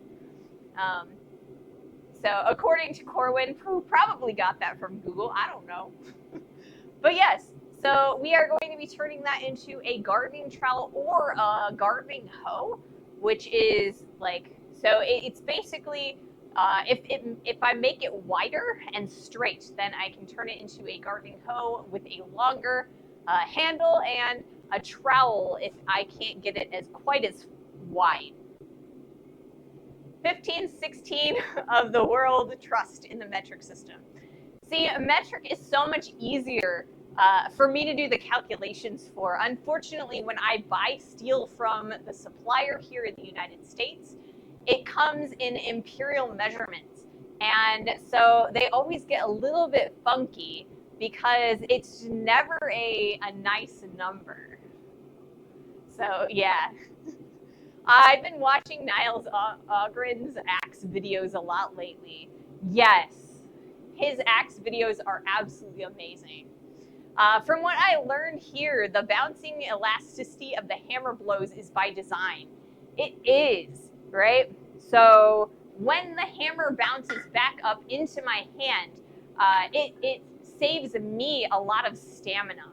[SPEAKER 1] So according to Corwin, who probably got that from Google, I don't know. But yes, so we are going to be turning that into a gardening trowel or a gardening hoe, which is like, so it's basically, if I make it wider and straight, then I can turn it into a gardening hoe with a longer handle and a trowel if I can't get it as quite as wide. 1516 of the world trust in the metric system. See, a metric is so much easier for me to do the calculations for. Unfortunately, when I buy steel from the supplier here in the United States, it comes in imperial measurements. And so they always get a little bit funky because it's never a nice number. So, yeah. I've been watching Niles Ogren's axe videos a lot lately. Yes, his axe videos are absolutely amazing. From what I learned here, the bouncing elasticity of the hammer blows is by design. It is, right? So when the hammer bounces back up into my hand, it saves me a lot of stamina.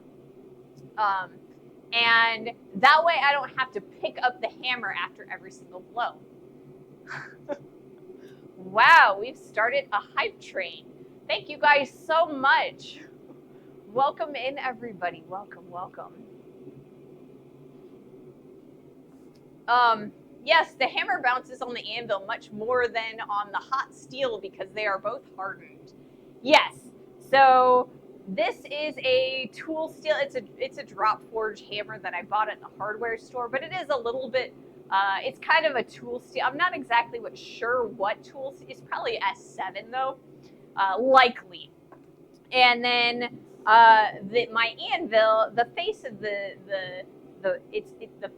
[SPEAKER 1] And that way I don't have to pick up the hammer after every single blow. Wow, we've started a hype train. Thank you guys so much. Welcome in, everybody. Welcome, welcome. Yes, the hammer bounces on the anvil much more than on the hot steel because they are both hardened. Yes, so this is a tool steel. It's a drop forge hammer that I bought at the hardware store, but it is a little bit, it's kind of a tool steel. I'm not exactly sure what tool. It's probably S7 though, likely. And then my anvil, the face of the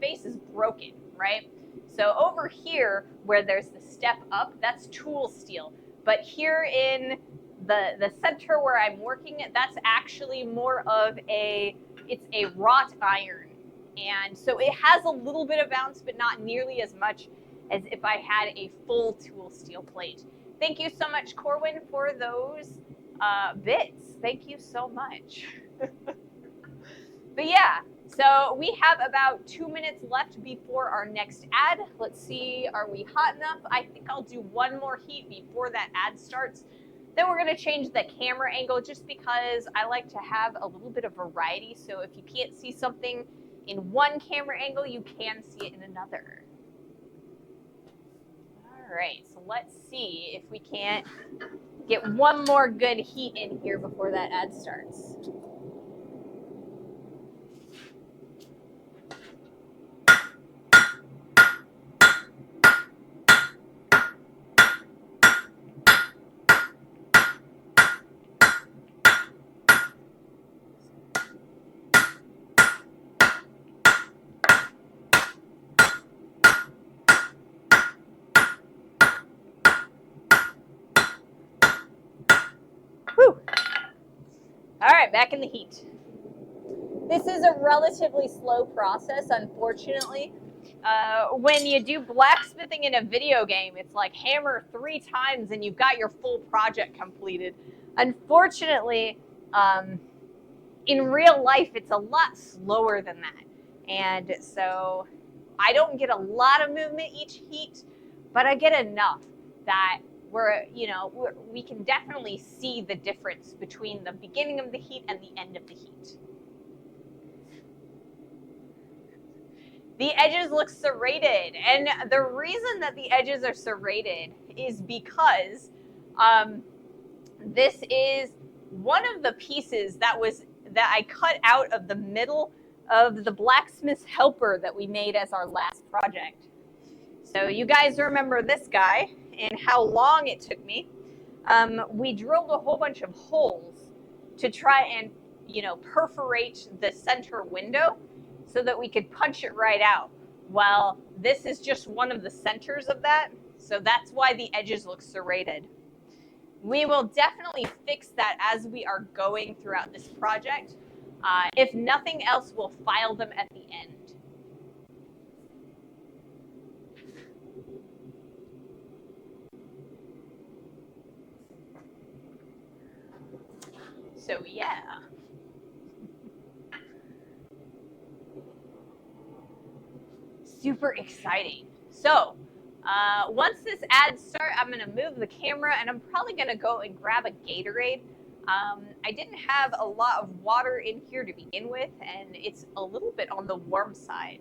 [SPEAKER 1] face is broken, right? So over here where there's the step up, that's tool steel. But here in the center where I'm working, that's actually more of it's a wrought iron. And so it has a little bit of bounce, but not nearly as much as if I had a full tool steel plate. Thank you so much, Corwin, for those bits. Thank you so much. But yeah, so we have about 2 minutes left before our next ad. Let's see, are we hot enough? I think I'll do one more heat before that ad starts. Then we're going to change the camera angle just because I like to have a little bit of variety. So if you can't see something in one camera angle, you can see it in another. All right, so let's see if we can't get one more good heat in here before that ad starts. Whew. All right, back in the heat. This is a relatively slow process, unfortunately. When you do blacksmithing in a video game, it's like hammer 3 times and you've got your full project completed. Unfortunately, in real life, it's a lot slower than that. And so I don't get a lot of movement each heat, but I get enough that we can definitely see the difference between the beginning of the heat and the end of the heat. The edges look serrated, and the reason that the edges are serrated is because this is one of the pieces that I cut out of the middle of the blacksmith's helper that we made as our last project. So you guys remember this guy and how long it took me. We drilled a whole bunch of holes to try and perforate the center window so that we could punch it right out. Well, this is just one of the centers of that. So that's why the edges look serrated. We will definitely fix that as we are going throughout this project. If nothing else, we'll file them at the end. So yeah. Super exciting. So once this ad starts, I'm going to move the camera and I'm probably going to go and grab a Gatorade. I didn't have a lot of water in here to begin with, and it's a little bit on the warm side.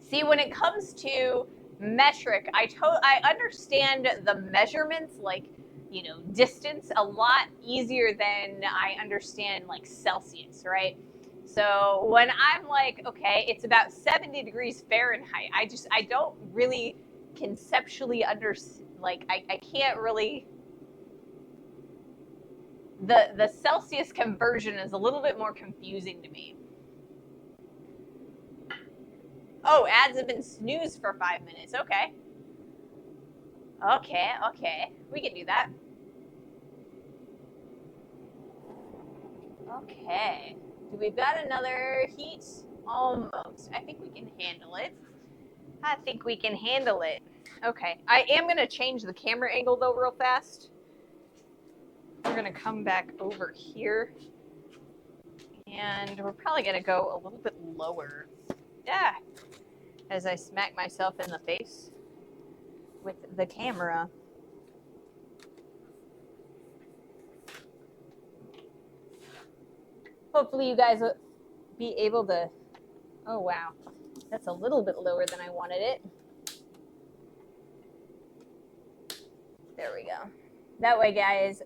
[SPEAKER 1] See, when it comes to metric, I understand the measurements, like, you know, distance a lot easier than I understand like Celsius, right? So when I'm like, okay, it's about 70 degrees Fahrenheit, I don't really conceptually like, I can't really, the Celsius conversion is a little bit more confusing to me. Oh, ads have been snoozed for 5 minutes. Okay. Okay. We can do that. Okay. We've got another heat. Almost. I think we can handle it. Okay. I am going to change the camera angle, though, real fast. We're going to come back over here. And we're probably going to go a little bit lower. Yeah. As I smack myself in the face with the camera. Hopefully you guys will be able to, oh wow, that's a little bit lower than I wanted it. There we go. That way, guys,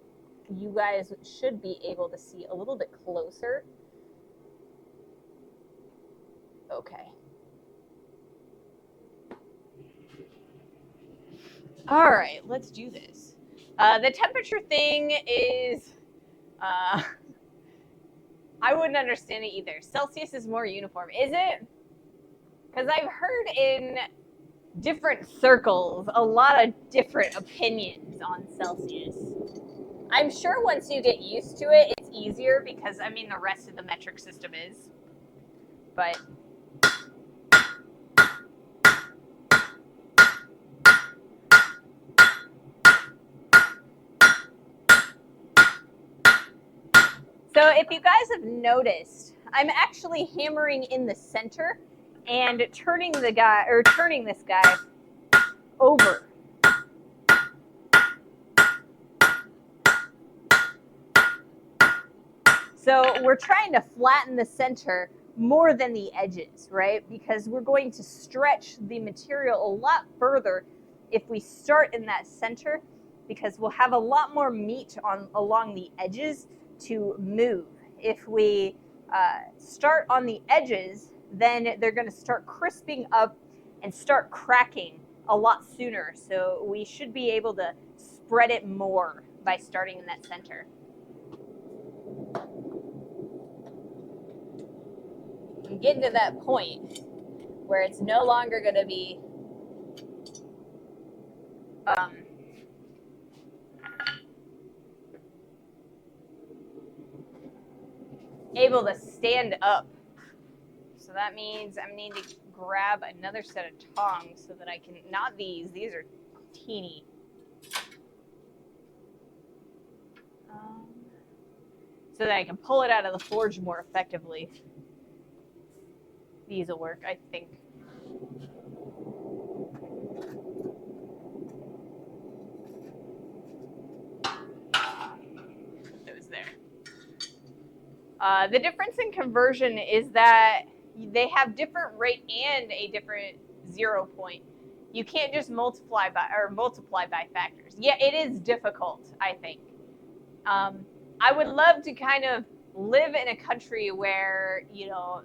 [SPEAKER 1] you guys should be able to see a little bit closer. Okay. All right, let's do this. The temperature thing is, I wouldn't understand it either. Celsius is more uniform. Is it? Because I've heard in different circles a lot of different opinions on Celsius. I'm sure once you get used to it, it's easier because, I mean, the rest of the metric system is. But so if you guys have noticed, I'm actually hammering in the center and turning this guy over. So we're trying to flatten the center more than the edges, right? Because we're going to stretch the material a lot further if we start in that center, because we'll have a lot more meat along the edges to move. If we start on the edges, then they're going to start crisping up and start cracking a lot sooner. So we should be able to spread it more by starting in that center. I'm getting to that point where it's no longer going to be able to stand up. So that means I need to grab another set of tongs so that I can, not these are teeny. So that I can pull it out of the forge more effectively. These will work, I think. It was there. The difference in conversion is that they have different rate and a different 0 point. You can't just multiply by factors. Yeah, it is difficult, I think. I would love to kind of live in a country where, you know,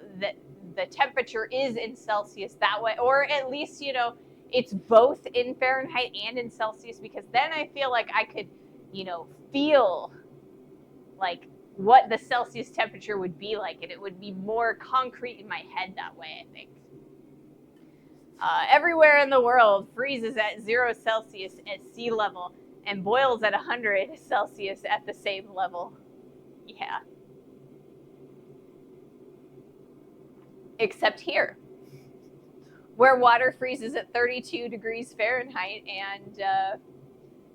[SPEAKER 1] the temperature is in Celsius that way, or at least, you know, it's both in Fahrenheit and in Celsius, because then I feel like I could, you know, feel like what the Celsius temperature would be like, and it would be more concrete in my head that way, I think. Everywhere in the world freezes at 0 Celsius at sea level and boils at 100 Celsius at the same level. Yeah. Except here, where water freezes at 32 degrees Fahrenheit and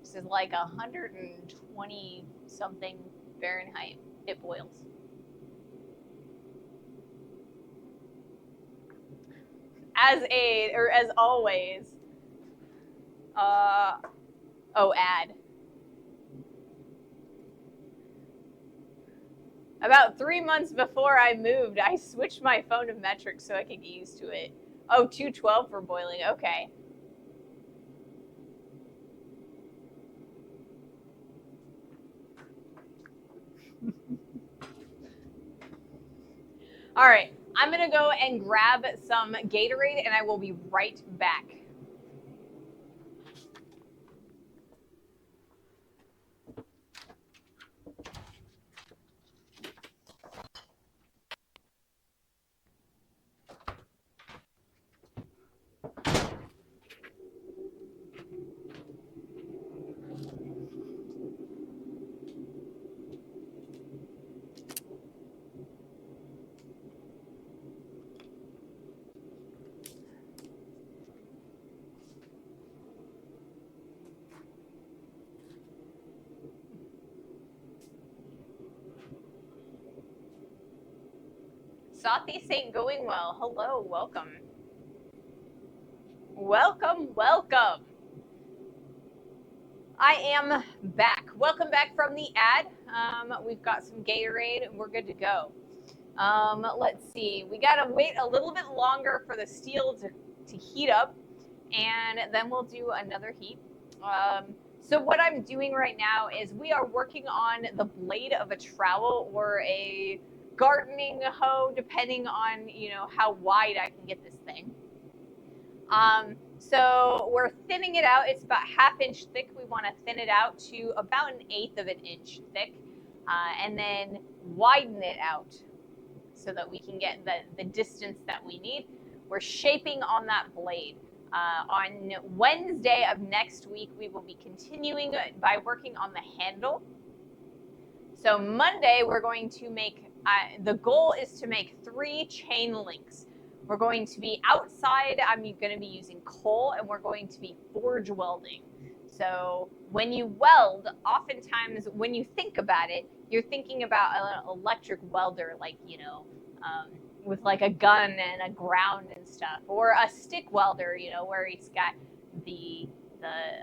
[SPEAKER 1] this is like 120 something Fahrenheit. It boils. As always, ad. About 3 months before I moved, I switched my phone to metric so I could get used to it. Oh, 212 for boiling. Okay. All right. I'm going to go and grab some Gatorade and I will be right back. Saw these ain't going well. Hello, welcome. Welcome, welcome. I am back. Welcome back from the ad. We've got some Gatorade and we're good to go. Let's see. We got to wait a little bit longer for the steel to heat up, and then we'll do another heat. So what I'm doing right now is we are working on the blade of a trowel or a gardening hoe, depending on, how wide I can get this thing. So we're thinning it out. It's about 1/2 inch thick. We want to thin it out to about 1/8 of an inch thick, and then widen it out so that we can get the distance that we need. We're shaping on that blade. On Wednesday of next week, we will be continuing by working on the handle. So Monday, we're going to make, the goal is to make 3 chain links. We're going to be outside. I'm going to be using coal, and we're going to be forge welding. So when you weld, oftentimes when you think about it, you're thinking about an electric welder, like, with like a gun and a ground and stuff, or a stick welder, where he's got the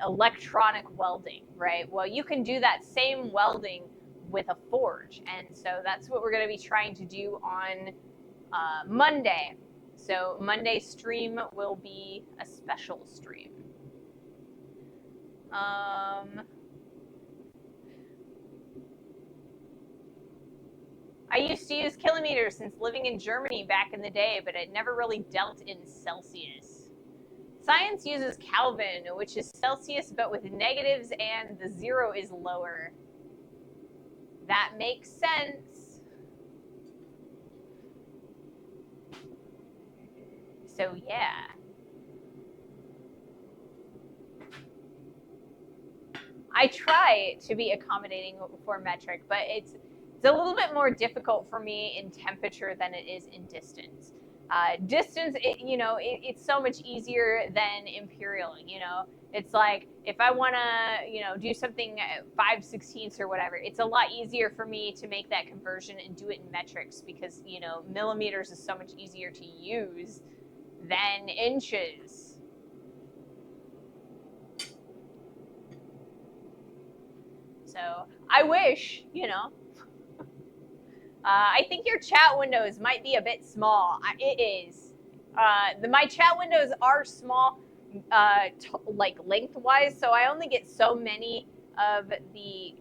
[SPEAKER 1] electronic welding, right? Well, you can do that same welding with a forge, and so that's what we're going to be trying to do on Monday. So Monday's stream will be a special stream. I used to use kilometers since living in Germany back in the day, but it never really dealt in Celsius. Science uses Kelvin, which is Celsius, but with negatives, and the 0 is lower. That makes sense. So yeah. I try to be accommodating for metric, but it's a little bit more difficult for me in temperature than it is in distance. Distance, it's so much easier than imperial. It's like if I want to, do something at 5/16 or whatever, it's a lot easier for me to make that conversion and do it in metrics because, millimeters is so much easier to use than inches. So I wish, I think your chat windows might be a bit small. It is. My chat windows are small, like lengthwise, so I only get so many of the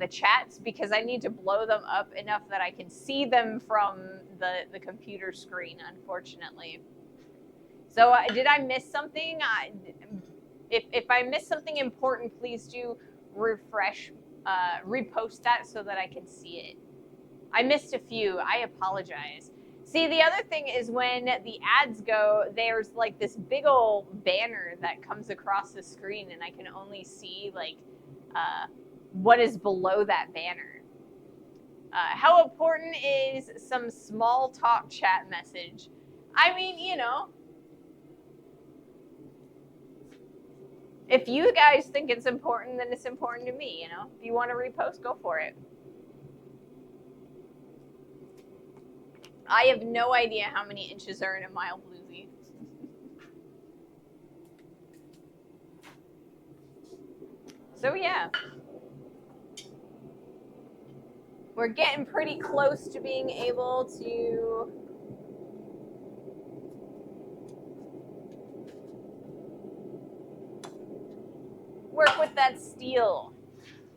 [SPEAKER 1] chats because I need to blow them up enough that I can see them from the computer screen, unfortunately. So did I miss something? If I missed something important, please do refresh, repost that so that I can see it. I missed a few. I apologize. See, the other thing is when the ads go, there's like this big old banner that comes across the screen, and I can only see like what is below that banner. How important is some small talk chat message? I mean, you know, if you guys think it's important, then it's important to me, you know? If you want to repost, go for it. I have no idea how many inches are in a mile, Bluesy. So yeah. We're getting pretty close to being able to work with that steel.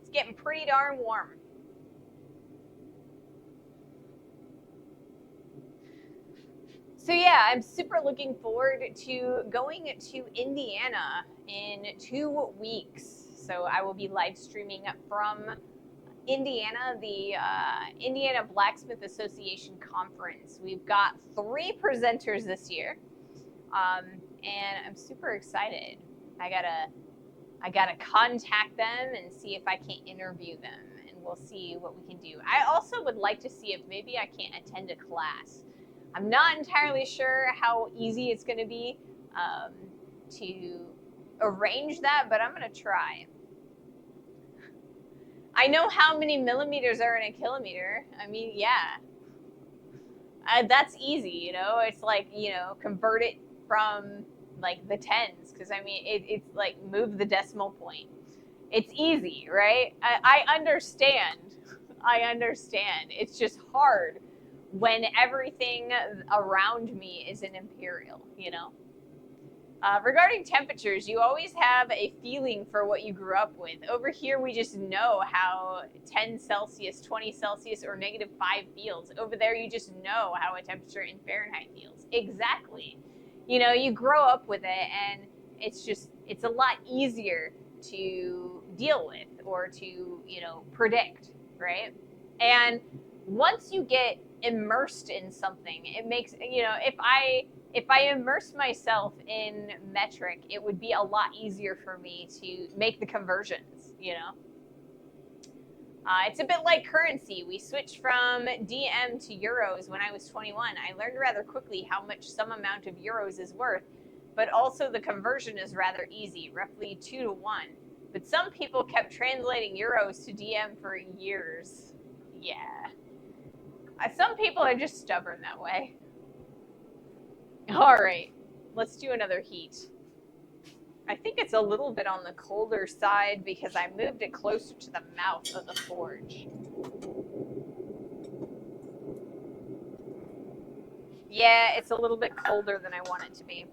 [SPEAKER 1] It's getting pretty darn warm. So yeah, I'm super looking forward to going to Indiana in 2 weeks. So I will be live streaming from Indiana, the Indiana Blacksmith Association Conference. We've got 3 presenters this year, and I'm super excited. I gotta contact them and see if I can't interview them, and we'll see what we can do. I also would like to see if maybe I can't attend a class. I'm not entirely sure how easy it's going to be to arrange that, but I'm going to try. I know how many millimeters are in a kilometer. I mean, yeah. That's easy, you know? It's like, you know, convert it from like the tens, because I mean, it's like move the decimal point. It's easy, right? I understand. I understand. It's just hard when everything around me is an imperial, you know? Regarding temperatures, you always have a feeling for what you grew up with. Over here, we just know how 10 Celsius, 20 Celsius, or -5 feels. Over there, you just know how a temperature in Fahrenheit feels. Exactly. You know, you grow up with it, and it's a lot easier to deal with or to, you know, predict, right? And once you get immersed in something, it makes, you know, if I immerse myself in metric, it would be a lot easier for me to make the conversions, you know? It's a bit like currency. We switched from DM to euros when I was 21. I learned rather quickly how much some amount of euros is worth, but also the conversion is rather easy, roughly 2 to 1. But some people kept translating euros to DM for years. Yeah. Some people are just stubborn that way. All right, let's do another heat. I think it's a little bit on the colder side because I moved it closer to the mouth of the forge. Yeah, it's a little bit colder than I want it to be.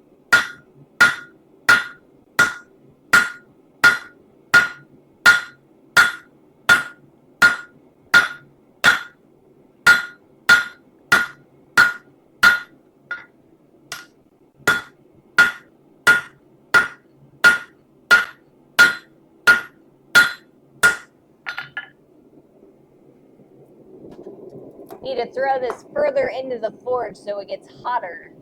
[SPEAKER 1] Need to throw this further into the forge so it gets hotter.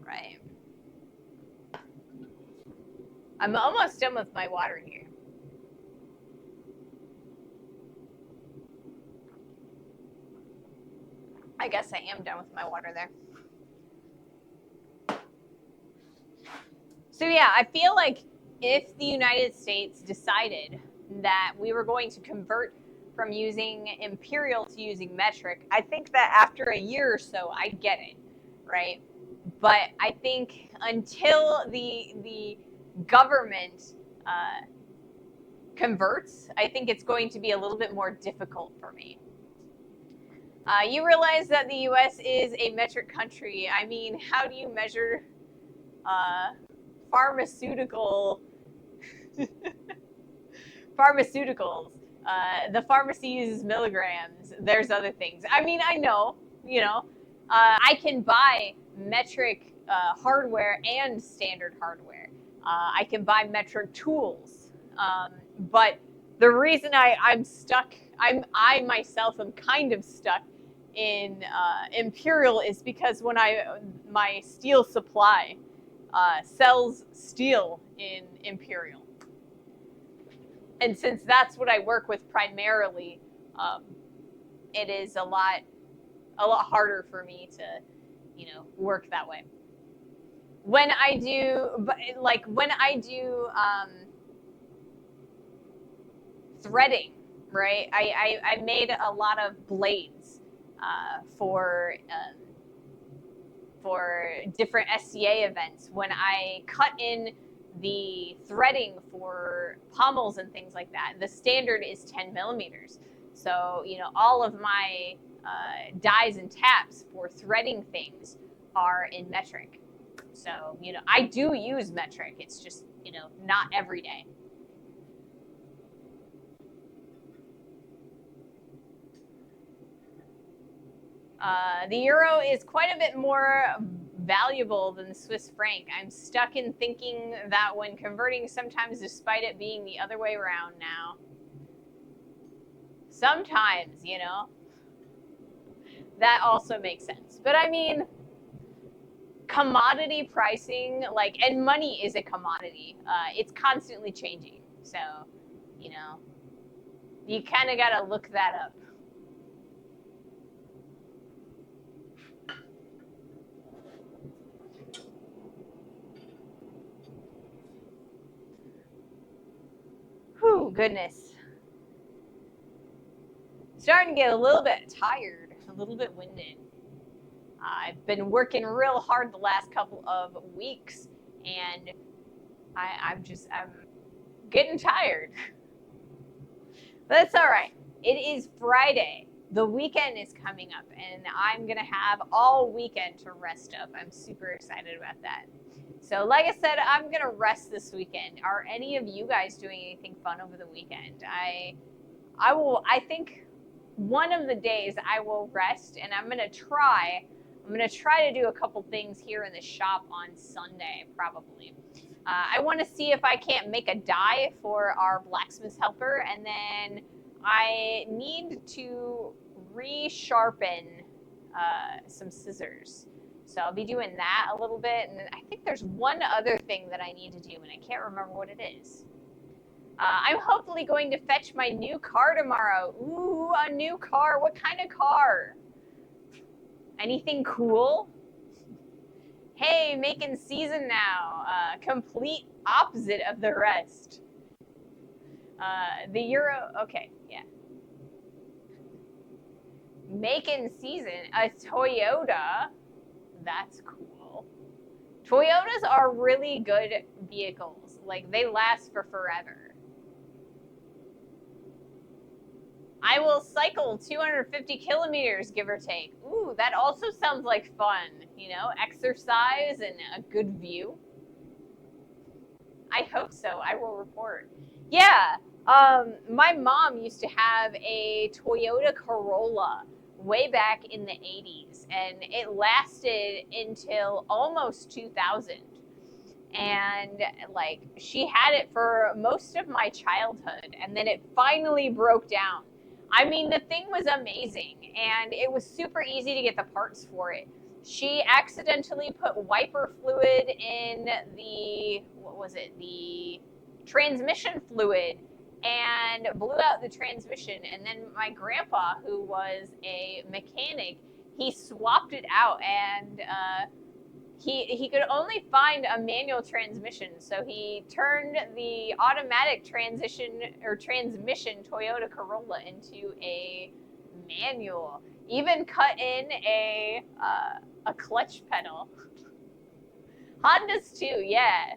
[SPEAKER 1] Right. I'm almost done with my water here. I guess I am done with my water there. So yeah, I feel like if the United States decided that we were going to convert from using imperial to using metric, I think that after a year or so, I'd get it, right? But I think until the government converts, I think it's going to be a little bit more difficult for me. You realize that the U.S. is a metric country. I mean, how do you measure pharmaceuticals? The pharmacy uses milligrams. There's other things. I mean, I know, you know, I can buy metric hardware and standard hardware. I can buy metric tools. But the reason I'm stuck, I myself am kind of stuck in Imperial is because when my steel supply sells steel in Imperial. And since that's what I work with primarily, it is a lot harder for me to, work that way. When I do, threading, right? I made a lot of blades for different SCA events. When I cut in the threading for pommels and things like that, the standard is 10 millimeters. So, all of my dies and taps for threading things are in metric. So, I do use metric. It's just, not every day. The euro is quite a bit more valuable than the Swiss franc. I'm stuck in thinking that when converting, sometimes despite it being the other way around now. Sometimes, that also makes sense. But I mean, commodity pricing, and money is a commodity. It's constantly changing. So, you kind of got to look that up. Whew, goodness. Starting to get a little bit tired, a little bit winded. I've been working real hard the last couple of weeks, and I'm getting tired. But that's all right. It is Friday. The weekend is coming up, and I'm going to have all weekend to rest up. I'm super excited about that. So like I said, I'm going to rest this weekend. Are any of you guys doing anything fun over the weekend? I think one of the days I will rest, and I'm going to try to do a couple things here in the shop on Sunday, probably. I want to see if I can't make a die for our blacksmith helper, and then I need to resharpen some scissors. So I'll be doing that a little bit, and then I think there's one other thing that I need to do, and I can't remember what it is. I'm hopefully going to fetch my new car tomorrow. Ooh, a new car. What kind of car? Anything cool? Hey, making season now. Complete opposite of the rest. The Euro, okay, yeah. Making season, a Toyota. That's cool. Toyotas are really good vehicles. They last for forever. I will cycle 250 kilometers, give or take. Ooh, that also sounds like fun. Exercise and a good view. I hope so. I will report. Yeah, my mom used to have a Toyota Corolla way back in the 80s, and it lasted until almost 2000. And she had it for most of my childhood, and then it finally broke down. I mean, the thing was amazing, and it was super easy to get the parts for it. She accidentally put wiper fluid in the transmission fluid, and blew out the transmission. And then my grandpa, who was a mechanic, he swapped it out, and he could only find a manual transmission, so he turned the automatic transmission Toyota Corolla into a manual. Even cut in a clutch pedal. Hondas too, yeah.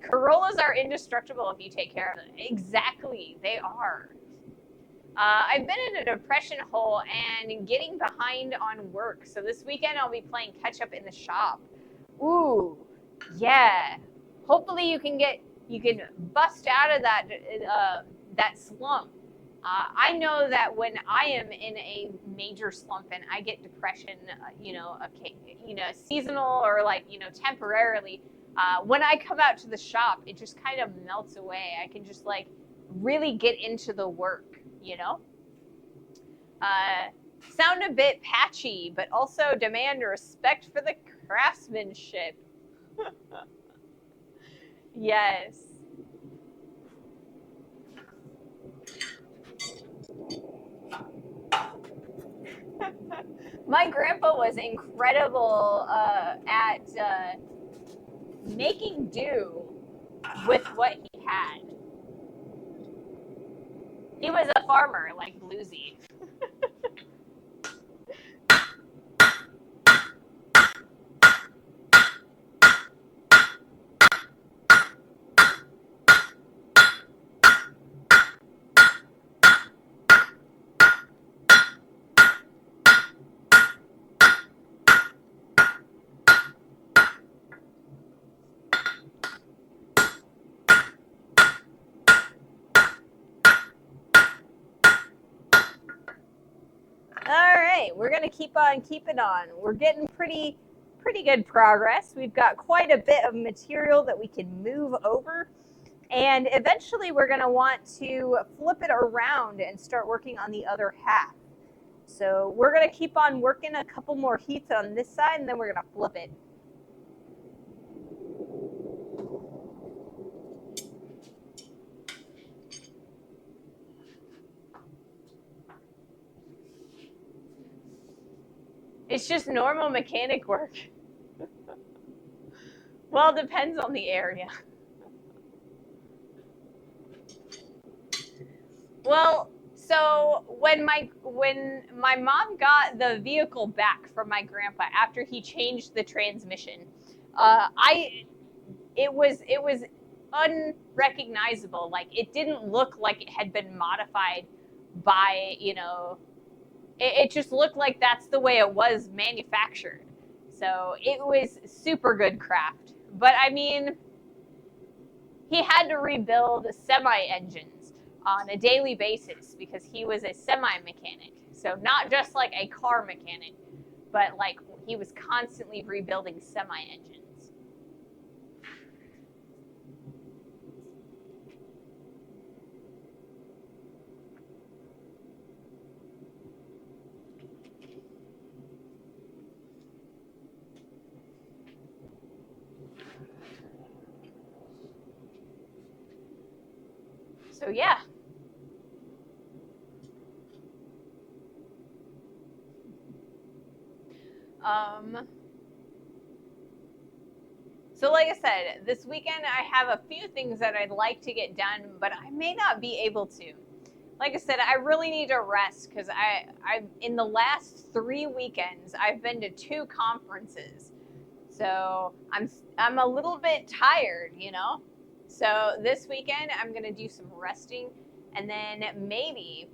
[SPEAKER 1] Corollas are indestructible if you take care of them. Exactly, they are. I've been in a depression hole and getting behind on work, so this weekend I'll be playing catch up in the shop. Ooh, yeah. Hopefully you can bust out of that slump. I know that when I am in a major slump and I get depression, seasonal or temporarily, When I come out to the shop, it just kind of melts away. I can just like really get into the work, you know? Sound a bit patchy, but also demand respect for the craftsmanship. Yes. My grandpa was incredible at making do with what he had. He was a farmer, like Bluesy. All right, we're gonna keep on keeping on. We're getting pretty good progress. We've got quite a bit of material that we can move over, and eventually we're gonna want to flip it around and start working on the other half. So we're gonna keep on working a couple more heats on this side, and then we're gonna flip it. It's just normal mechanic work. Well, it depends on the area. Well, so when my mom got the vehicle back from my grandpa after he changed the transmission, it was unrecognizable. Like it didn't look like it had been modified by, you know, it just looked like that's the way it was manufactured. So it was super good craft. But I mean, he had to rebuild semi engines on a daily basis because he was a semi mechanic. So not just like a car mechanic, but like he was constantly rebuilding semi engines. So yeah. So like I said, this weekend I have a few things that I'd like to get done, but I may not be able to. Like I said, I really need to rest because I in the last 3 weekends I've been to 2 conferences. So I'm a little bit tired, you know? So this weekend I'm gonna do some resting, and then maybe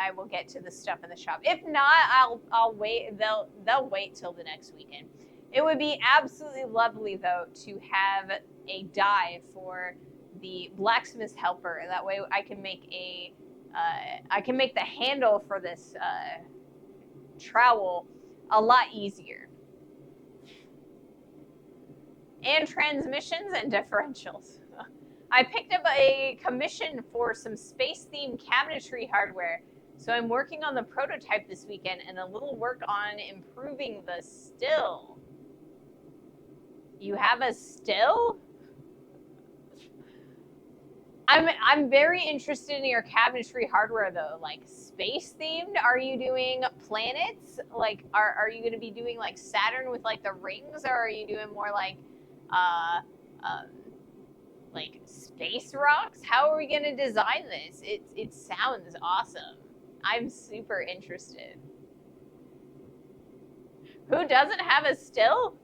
[SPEAKER 1] I will get to the stuff in the shop. If not, I'll wait. They'll wait till the next weekend. It would be absolutely lovely though to have a die for the blacksmith helper. That way I can make the handle for this trowel a lot easier. And transmissions and differentials. I picked up a commission for some space-themed cabinetry hardware, so I'm working on the prototype this weekend and a little work on improving the still. You have a still? I'm very interested in your cabinetry hardware though. Like space themed? Are you doing planets? Like are you gonna be doing like Saturn with like the rings, or are you doing more uh like space rocks? How are we gonna design this? It sounds awesome. I'm super interested. Who doesn't have a still?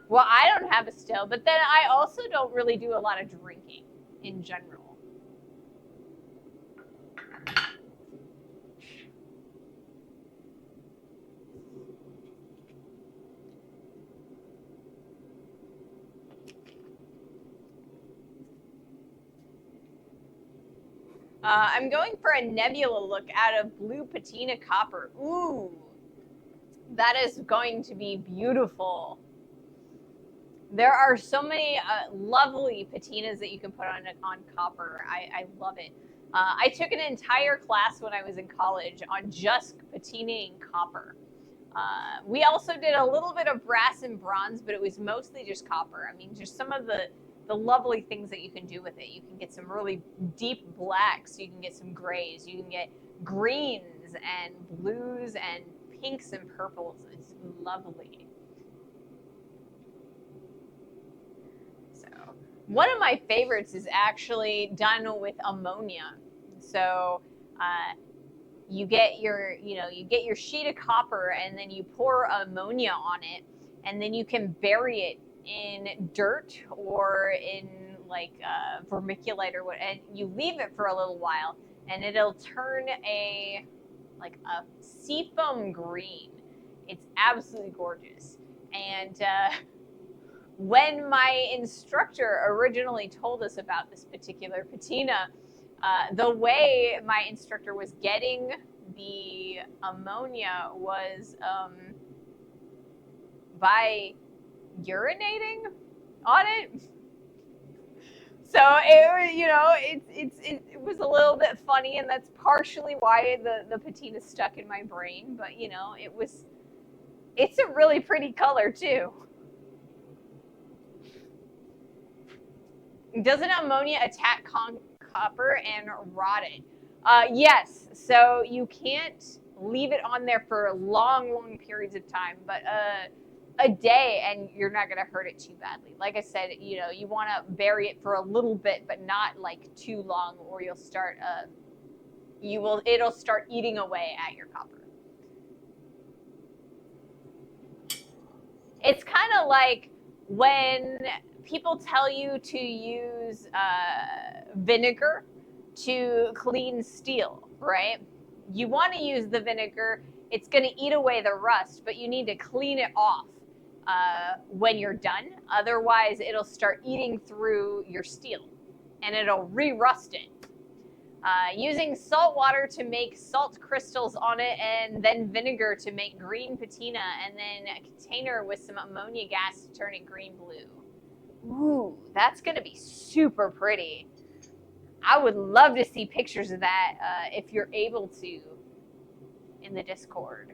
[SPEAKER 1] Well, I don't have a still, but then I also don't really do a lot of drinking in general. I'm going for a nebula look out of blue patina copper. Ooh, that is going to be beautiful. There are so many lovely patinas that you can put on copper. I love it. I took an entire class when I was in college on just patinaing copper. We also did a little bit of brass and bronze, but it was mostly just copper. I mean, just some of the lovely things that you can do with it. You can get some really deep blacks. You can get some grays. You can get greens and blues and pinks and purples. It's lovely. So one of my favorites is actually done with ammonia. So you get your sheet of copper, and then you pour ammonia on it, and then you can bury it in dirt or in like vermiculite or what, and you leave it for a little while, and it'll turn a seafoam green. It's absolutely gorgeous. And when my instructor originally told us about this particular patina, the way my instructor was getting the ammonia was by urinating on it. So it was a little bit funny, and that's partially why the patina stuck in my brain. But it's a really pretty color too. Doesn't ammonia attack copper and rot it? Yes. So you can't leave it on there for long periods of time, but a day, and you're not going to hurt it too badly. Like I said, you want to bury it for a little bit, but not like too long, or you'll start it'll start eating away at your copper. It's kind of like when people tell you to use vinegar to clean steel, right? You want to use the vinegar. It's going to eat away the rust, but you need to clean it off when you're done. Otherwise, it'll start eating through your steel, and it'll re-rust it. Using salt water to make salt crystals on it, and then vinegar to make green patina, and then a container with some ammonia gas to turn it green-blue. Ooh, that's going to be super pretty. I would love to see pictures of that if you're able to in the Discord.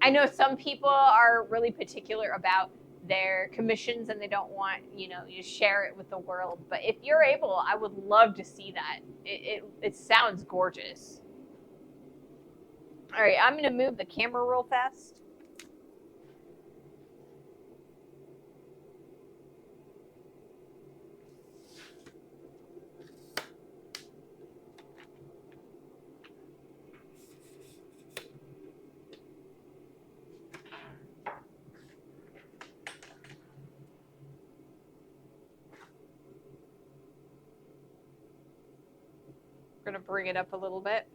[SPEAKER 1] I know some people are really particular about their commissions, and they don't want you to share it with the world, but if you're able, I would love to see that. It sounds gorgeous. All right, I'm going to move the camera real fast. We're going to bring it up a little bit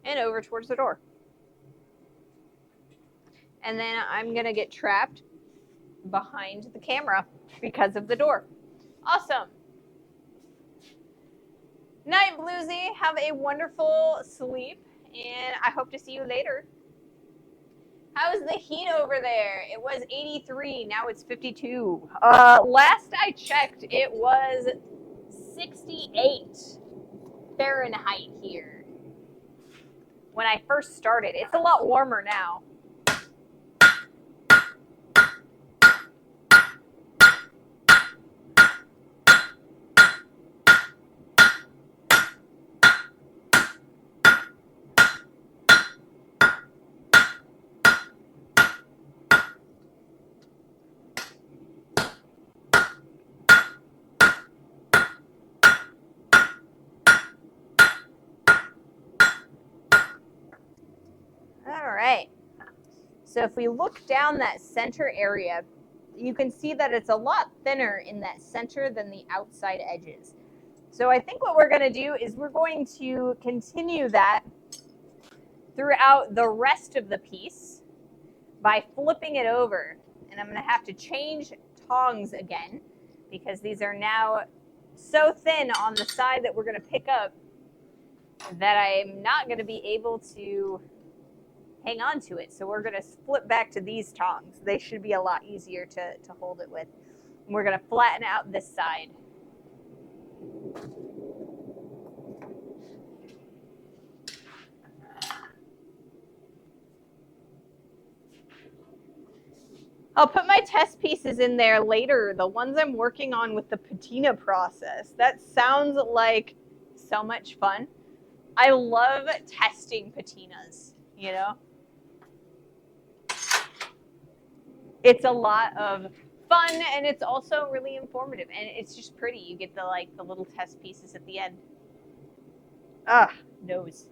[SPEAKER 1] and over towards the door. And then I'm going to get trapped behind the camera because of the door. Awesome. Night, Bluesy. Have a wonderful sleep, and I hope to see you later. How's the heat over there? It was 83. Now it's 52. Last I checked, it was 68 Fahrenheit here when I first started. It's a lot warmer now. So if we look down that center area, you can see that it's a lot thinner in that center than the outside edges. So I think what we're going to do is we're going to continue that throughout the rest of the piece by flipping it over. And I'm going to have to change tongs again because these are now so thin on the side that we're going to pick up that I'm not going to be able to hang on to it. So we're going to flip back to these tongs. They should be a lot easier to hold it with. And we're going to flatten out this side. I'll put my test pieces in there later, the ones I'm working on with the patina process. That sounds like so much fun. I love testing patinas, you know? It's a lot of fun, and it's also really informative, and it's just pretty. You get the little test pieces at the end. Ah, nose.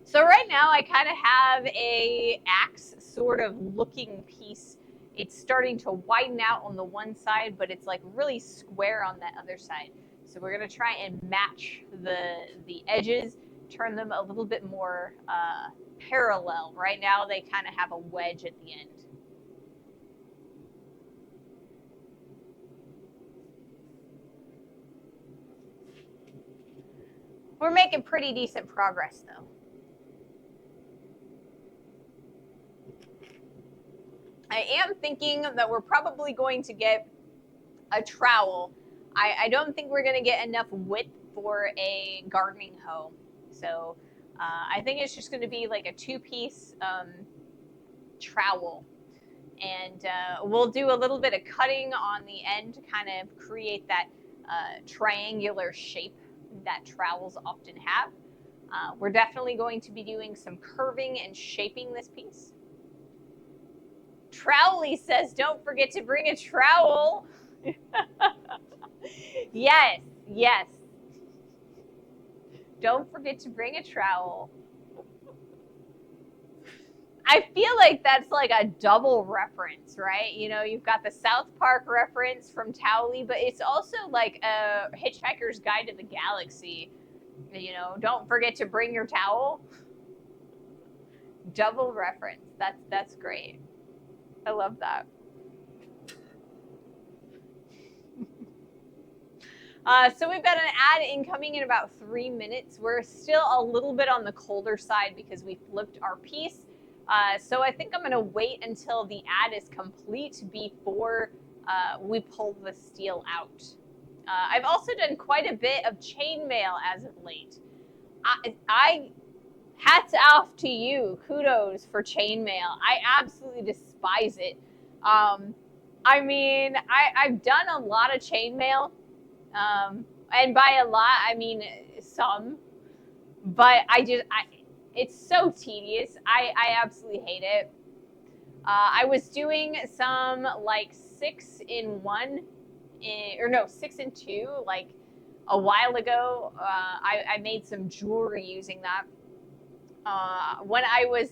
[SPEAKER 1] So right now I kind of have a axe sort of looking piece. It's starting to widen out on the one side, but it's like really square on that other side. So we're gonna try and match the edges, turn them a little bit more parallel. Right now they kind of have a wedge at the end. We're making pretty decent progress though. I am thinking that we're probably going to get a trowel. I don't think we're going to get enough width for a gardening hoe. So I think it's just going to be like a two-piece trowel. And we'll do a little bit of cutting on the end to kind of create that triangular shape that trowels often have. We're definitely going to be doing some curving and shaping this piece. Trowley says, don't forget to bring a trowel. Yes, yes. Don't forget to bring a trowel. I feel like that's like a double reference, right? You know, you've got the South Park reference from Towley, but it's also like a Hitchhiker's Guide to the Galaxy. You know, don't forget to bring your towel. Double reference. That's great. I love that. So we've got an ad incoming in about 3 minutes. We're still a little bit on the colder side because we flipped our piece. So I think I'm going to wait until the ad is complete before we pull the steel out. I've also done quite a bit of chainmail as of late. I hats off to you. Kudos for chainmail. I absolutely despise it. I mean, I've done a lot of chainmail. And by a lot, I mean some. But it's so tedious. I absolutely hate it. I was doing some like 6-in-1, 6-in-2, like a while ago. I made some jewelry using that. When I was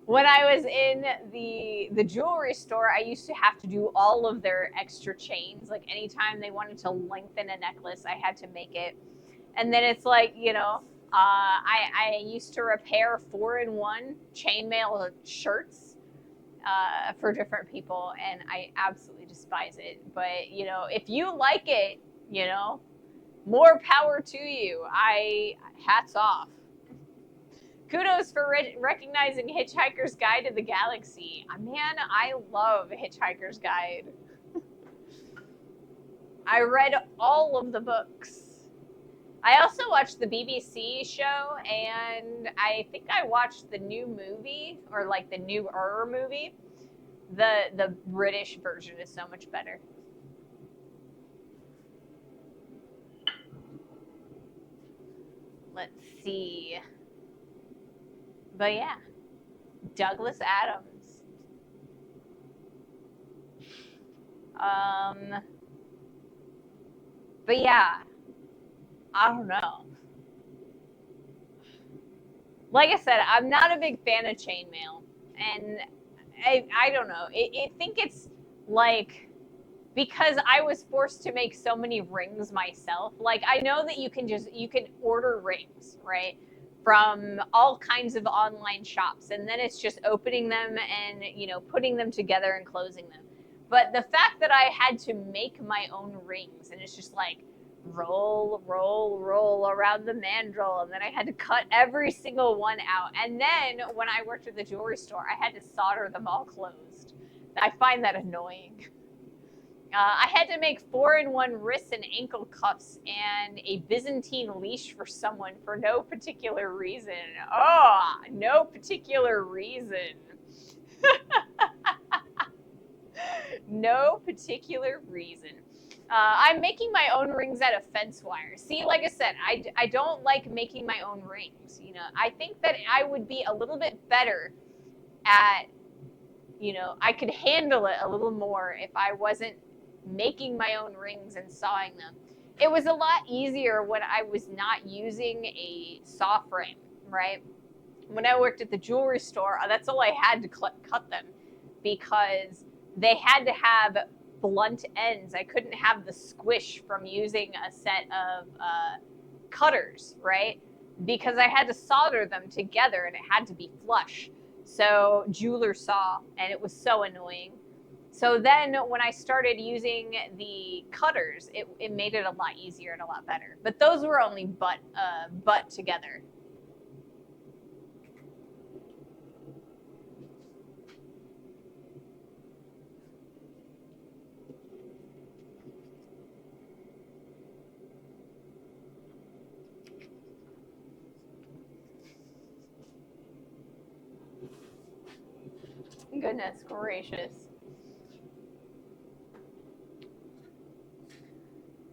[SPEAKER 1] when I was in the jewelry store, I used to have to do all of their extra chains. Like anytime they wanted to lengthen a necklace, I had to make it. And then it's like, you know, I used to repair 4-in-1 chainmail shirts for different people, and I absolutely despise it. But, you know, if you like it, you know, more power to you. Hats off. Kudos for recognizing Hitchhiker's Guide to the Galaxy. Man, I love Hitchhiker's Guide. I read all of the books. I also watched the BBC show, and I think I watched the new movie, or like the newer movie. The British version is so much better. Let's see. But yeah, Douglas Adams. But yeah, I don't know. Like I said, I'm not a big fan of chainmail, and I don't know. I think it's like because I was forced to make so many rings myself. Like I know that you can order rings, right? From all kinds of online shops, and then it's just opening them and, you know, putting them together and closing them. But the fact that I had to make my own rings, and it's just like roll around the mandrel, and then I had to cut every single one out. And then when I worked at the jewelry store, I had to solder them all closed. I find that annoying. I had to make 4-in-1 wrist and ankle cuffs and a Byzantine leash for someone for no particular reason. Oh, no particular reason. No particular reason. I'm making my own rings out of fence wire. See, like I said, I don't like making my own rings. You know, I think that I would be a little bit better at, you know, I could handle it a little more if I wasn't making my own rings and sawing them. It was a lot easier when I was not using a saw frame, right? When I worked at the jewelry store, that's all I had to cut them, because they had to have blunt ends. I couldn't have the squish from using a set of cutters, right? Because I had to solder them together and it had to be flush. So jeweler saw, and it was so annoying. So then when I started using the cutters, it made it a lot easier and a lot better. But those were only butt together. Goodness gracious.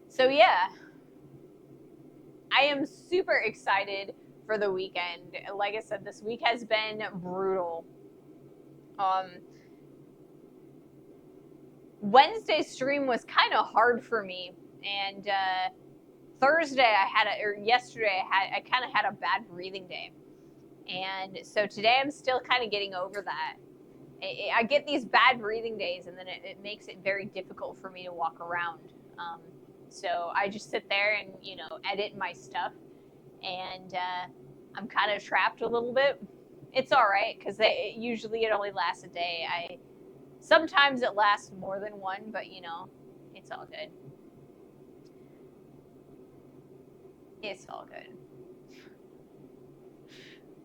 [SPEAKER 1] So yeah, I am super excited for the weekend. Like I said, this week has been brutal. Wednesday's stream was kind of hard for me, and Thursday yesterday I kind of had a bad breathing day, and so today I'm still kind of getting over that. I get these bad breathing days, and then it makes it very difficult for me to walk around. So I just sit there and, you know, edit my stuff, and I'm kind of trapped a little bit. It's all right, because usually it only lasts a day. Sometimes it lasts more than one, but, you know, it's all good. It's all good.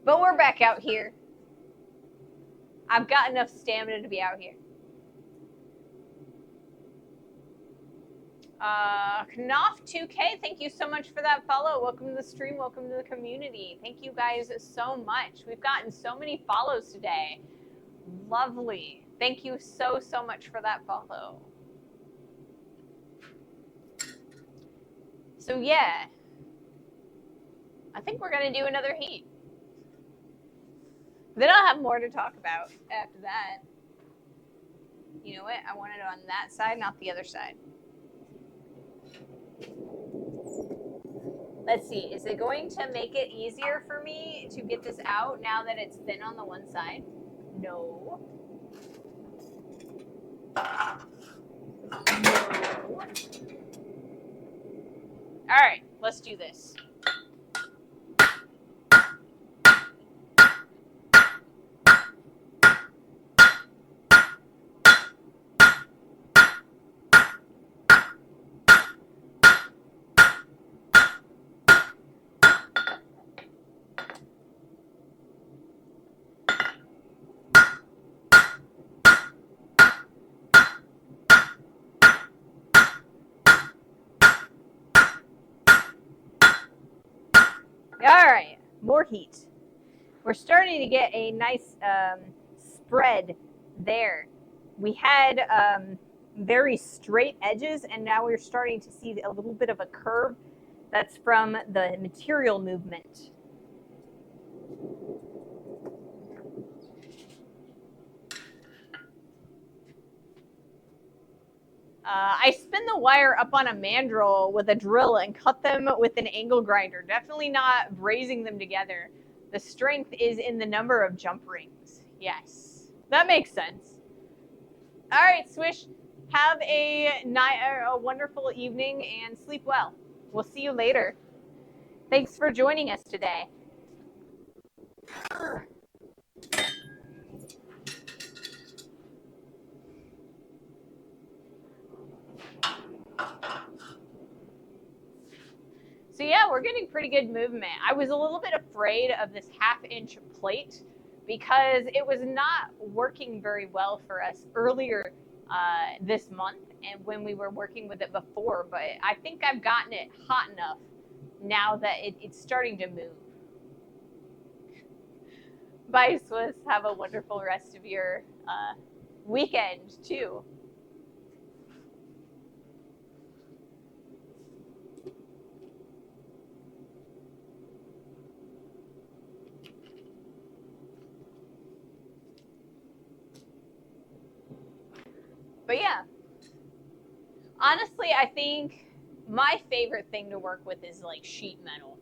[SPEAKER 1] But we're back out here. I've got enough stamina to be out here. Knopf2K, thank you so much for that follow. Welcome to the stream. Welcome to the community. Thank you guys so much. We've gotten so many follows today. Lovely. Thank you so much for that follow. So yeah, I think we're going to do another heat. Then I'll have more to talk about after that. You know what? I want it on that side, not the other side. Let's see. Is it going to make it easier for me to get this out now that it's thin on the one side? No. No. All right, let's do this. All right, more heat. We're starting to get a nice spread there. We had very straight edges, and now we're starting to see a little bit of a curve. That's from the material movement. I spin the wire up on a mandrel with a drill and cut them with an angle grinder. Definitely not brazing them together. The strength is in the number of jump rings. Yes, that makes sense. All right, Swish, have a wonderful evening and sleep well. We'll see you later. Thanks for joining us today. So yeah, we're getting pretty good movement. I was a little bit afraid of this 1/2 inch plate because it was not working very well for us earlier this month and when we were working with it before, but I think I've gotten it hot enough now that it's starting to move. Bye, Swiss. Have a wonderful rest of your weekend, too. But yeah, honestly, I think my favorite thing to work with is like sheet metal.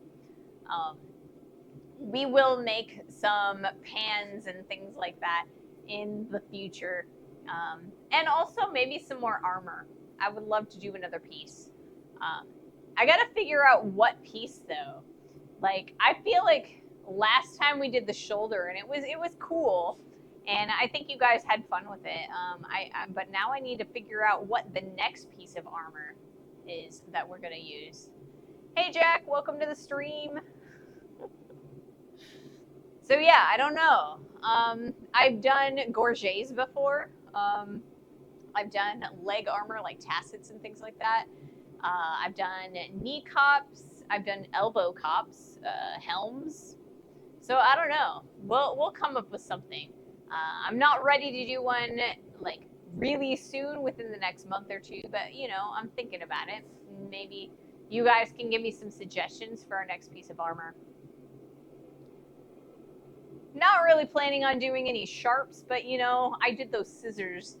[SPEAKER 1] We will make some pans and things like that in the future. And also maybe some more armor. I would love to do another piece. I gotta figure out what piece though. Like I feel like last time we did the shoulder and it was cool, and I think you guys had fun with it. But now I need to figure out what the next piece of armor is that we're gonna use. Hey Jack, welcome to the stream. So yeah, I don't know. I've done gorgets before. I've done leg armor like tassets and things like that. I've done knee cops. I've done elbow cops, helms. So I don't know. We'll come up with something. I'm not ready to do one like really soon within the next month or two, but you know, I'm thinking about it. Maybe you guys can give me some suggestions for our next piece of armor. Not really planning on doing any sharps, but you know, I did those scissors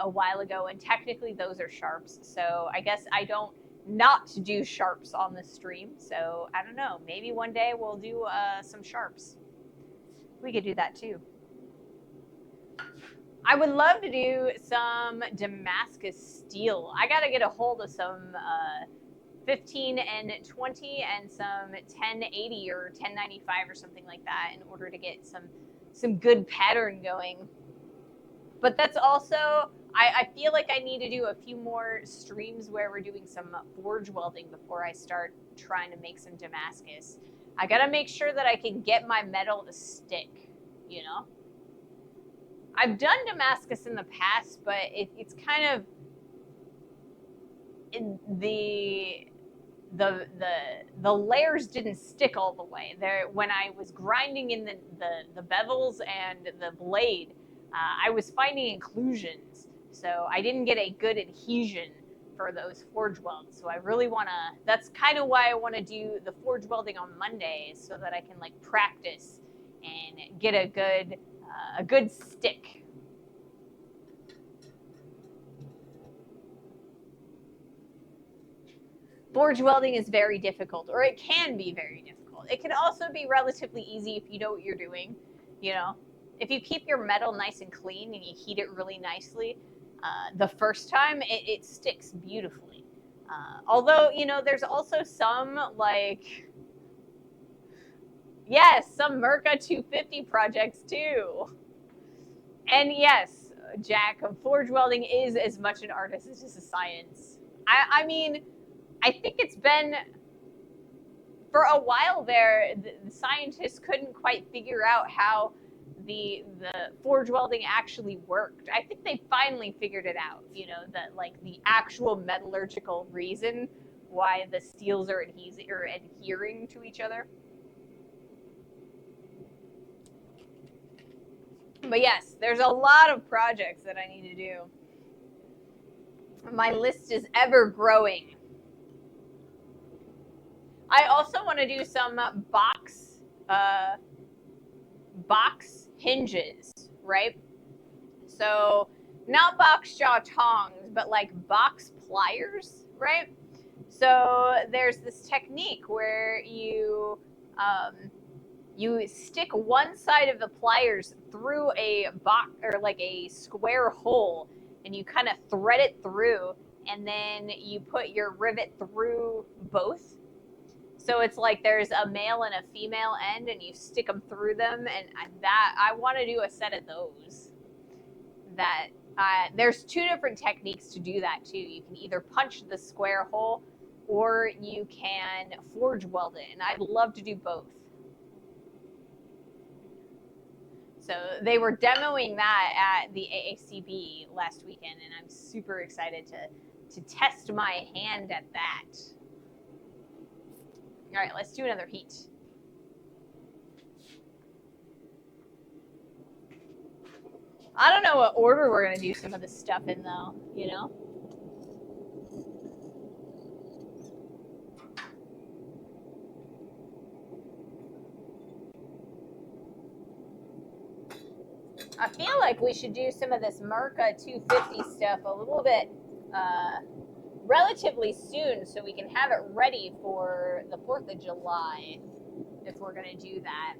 [SPEAKER 1] a while ago, and technically those are sharps. So I guess I don't not do sharps on the stream. So I don't know. Maybe one day we'll do some sharps. We could do that too. I would love to do some Damascus steel. I gotta get a hold of some 15 and 20 and some 1080 or 1095 or something like that in order to get some good pattern going. But that's also, I feel like I need to do a few more streams where we're doing some forge welding before I start trying to make some Damascus. I gotta make sure that I can get my metal to stick, you know? I've done Damascus in the past, but it's kind of the layers didn't stick all the way there when I was grinding in the bevels and the blade. I was finding inclusions, so I didn't get a good adhesion for those forge welds. So I really want to. That's kind of why I want to do the forge welding on Monday, so that I can like practice and get a good stick. Forge welding is very difficult, or it can be very difficult. It can also be relatively easy if you know what you're doing. You know, if you keep your metal nice and clean and you heat it really nicely, the first time it sticks beautifully. Although, you know, there's also some like, yes, some Merca 250 projects too. And yes, Jack, forge welding is as much an art as it is a science. I mean, I think it's been for a while there. The scientists couldn't quite figure out how the forge welding actually worked. I think they finally figured it out. You know, that like the actual metallurgical reason why the steels are adhering to each other. But yes, there's a lot of projects that I need to do. My list is ever growing. I also want to do some box hinges, right? So not box jaw tongs, but like box pliers, right? So there's this technique where you stick one side of the pliers through a box or like a square hole, and you kind of thread it through, and then you put your rivet through both. So it's like there's a male and a female end, and you stick them through them, and that I want to do a set of those. There's two different techniques to do that too. You can either punch the square hole or you can forge weld it, and I'd love to do both. So they were demoing that at the AACB last weekend, and I'm super excited to test my hand at that. All right, let's do another heat. I don't know what order we're going to do some of this stuff in, though, you know? I feel like we should do some of this Merca 250 stuff a little bit relatively soon so we can have it ready for the 4th of July if we're going to do that.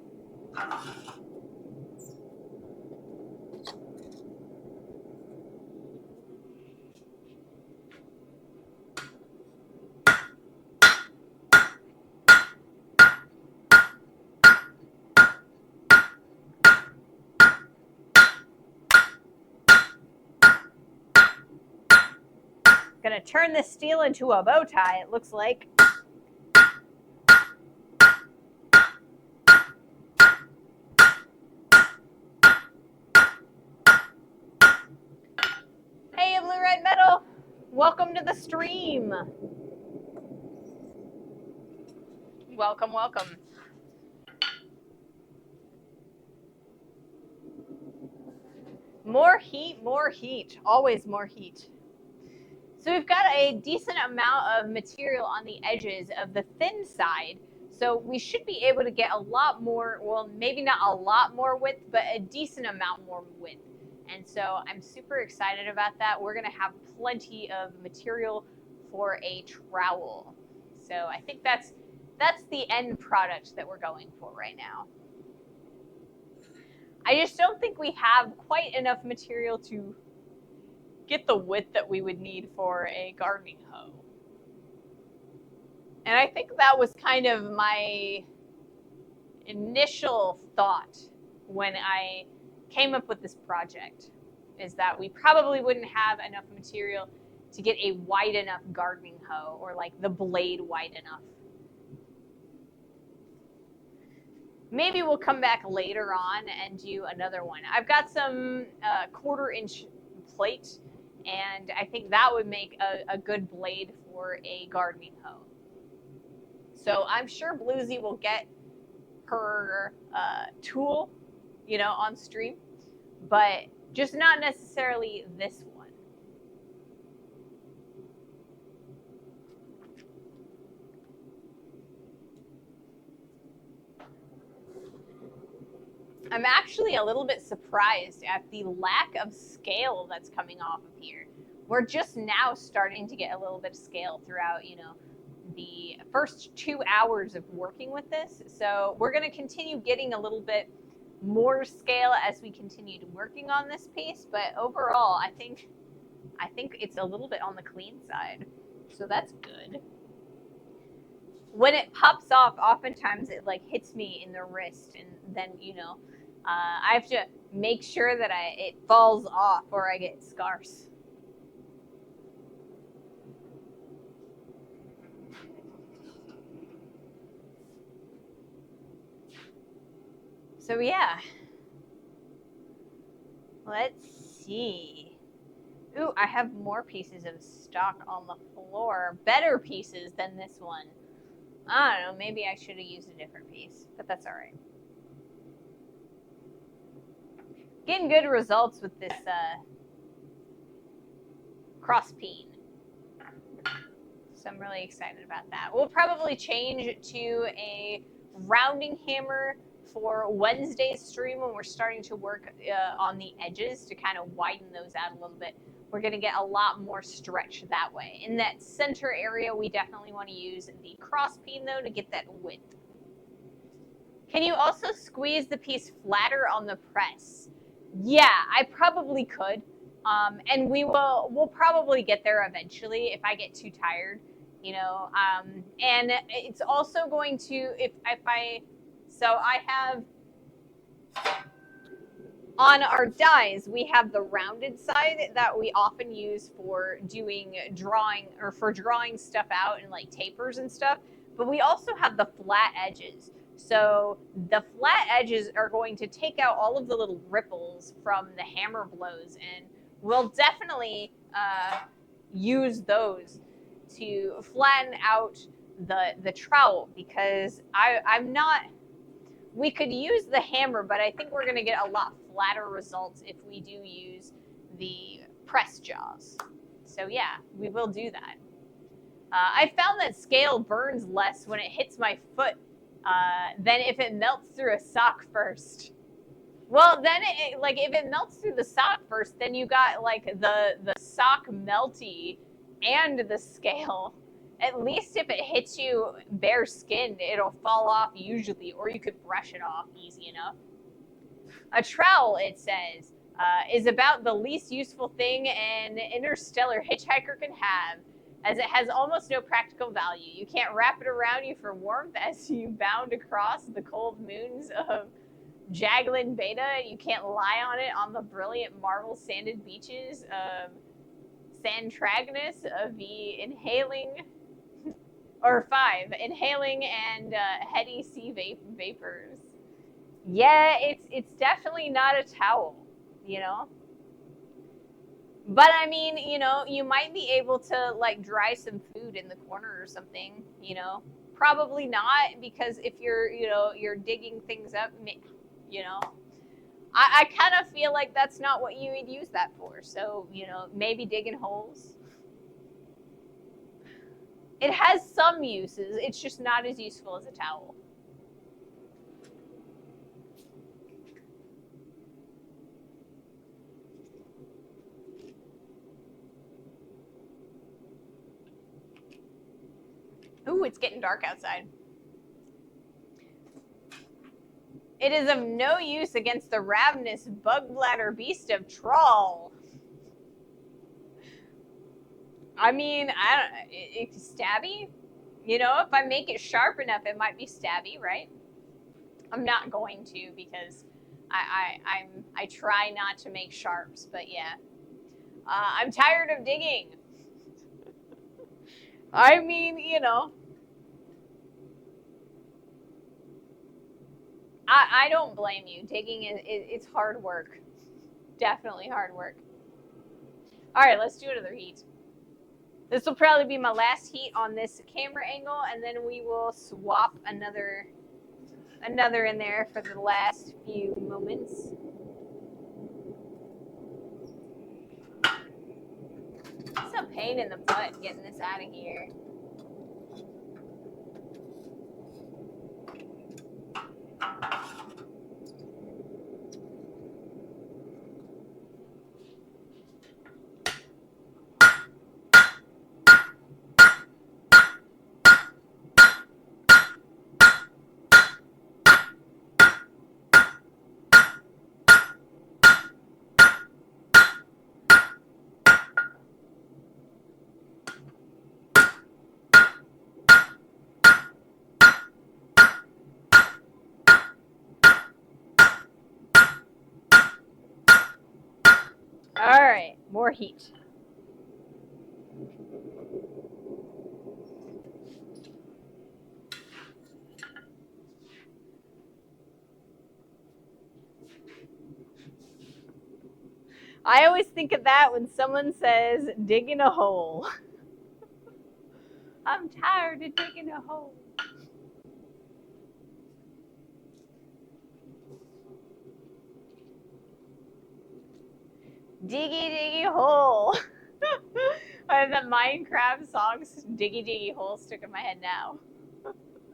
[SPEAKER 1] Gonna turn this steel into a bow tie, it looks like. Hey, Blue Red Metal, welcome to the stream. Welcome, welcome. More heat, always more heat. So we've got a decent amount of material on the edges of the thin side. So we should be able to get a lot more, well, maybe not a lot more width, but a decent amount more width. And so I'm super excited about that. We're gonna have plenty of material for a trowel. So I think that's the end product that we're going for right now. I just don't think we have quite enough material to get the width that we would need for a gardening hoe. And I think that was kind of my initial thought when I came up with this project, is that we probably wouldn't have enough material to get a wide enough gardening hoe, or like the blade wide enough. Maybe we'll come back later on and do another one. I've got some 1/4-inch plate, and I think that would make a good blade for a gardening hoe. So I'm sure Bluesy will get her tool, you know, on stream, but just not necessarily this one. I'm actually a little bit surprised at the lack of scale that's coming off of here. We're just now starting to get a little bit of scale throughout, you know, the first 2 hours of working with this. So we're going to continue getting a little bit more scale as we continue working on this piece. But overall, I think it's a little bit on the clean side. So that's good. When it pops off, oftentimes it like hits me in the wrist, and then, you know, I have to make sure that it falls off or I get scars. So yeah, let's see. Ooh, I have more pieces of stock on the floor. Better pieces than this one. I don't know, maybe I should have used a different piece, but that's all right. Getting good results with this cross peen. So I'm really excited about that. We'll probably change to a rounding hammer for Wednesday's stream when we're starting to work on the edges to kind of widen those out a little bit. We're going to get a lot more stretch that way. In that center area, we definitely want to use the cross peen, though, to get that width. Can you also squeeze the piece flatter on the press? Yeah, I probably could. And we'll probably get there eventually if I get too tired, you know. And it's also going to, so I have On our dies, we have the rounded side that we often use for doing drawing or for drawing stuff out and like tapers and stuff. But we also have the flat edges. So the flat edges are going to take out all of the little ripples from the hammer blows, and we'll definitely use those to flatten out the trowel, because I'm not, we could use the hammer, but I think we're going to get a lot flatter results if we do use the press jaws. So yeah, we will do that. I found that scale burns less when it hits my foot than if it melts through a sock first. Well, then like if it melts through the sock first, then you got like the sock melty and the scale. At least if it hits you bare skinned, it'll fall off usually, or you could brush it off easy enough. A trowel, it says, is about the least useful thing an interstellar hitchhiker can have, as it has almost no practical value. You can't wrap it around you for warmth as you bound across the cold moons of Jaglin Beta. You can't lie on it on the brilliant marble sanded beaches of Santragnus of the inhaling, or 5, inhaling and heady sea vapors. Yeah, it's definitely not a towel, you know. But I mean, you know, you might be able to like dry some food in the corner or something, you know. Probably not, because if you're, you know, you're digging things up, you know, I kind of feel like that's not what you would use that for. So, you know, maybe digging holes. It has some uses. It's just not as useful as a towel. Ooh, it's getting dark outside. It is of no use against the ravenous bug bladder beast of Trowel. I mean, I don't. It's stabby. You know, if I make it sharp enough, it might be stabby, right? I'm not going to, because I try not to make sharps, but yeah. I'm tired of digging. I mean, you know, I don't blame you. Digging it's hard work. Definitely hard work. All right, let's do another heat. This will probably be my last heat on this camera angle, and then we will swap another in there for the last few moments. It's a pain in the butt getting this out of here. All right, more heat. I always think of that when someone says digging a hole. I'm tired of digging a hole. Diggy diggy hole. I have that Minecraft song, Diggy Diggy Hole, stuck in my head now.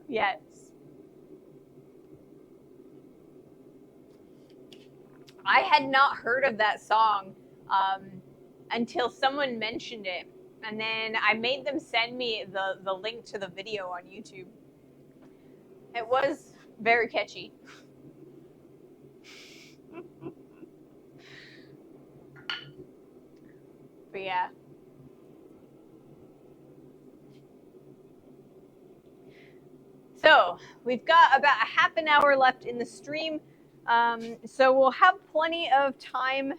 [SPEAKER 1] Yes. I had not heard of that song until someone mentioned it. And then I made them send me the link to the video on YouTube. It was very catchy. But yeah. So we've got about a half an hour left in the stream. So we'll have plenty of time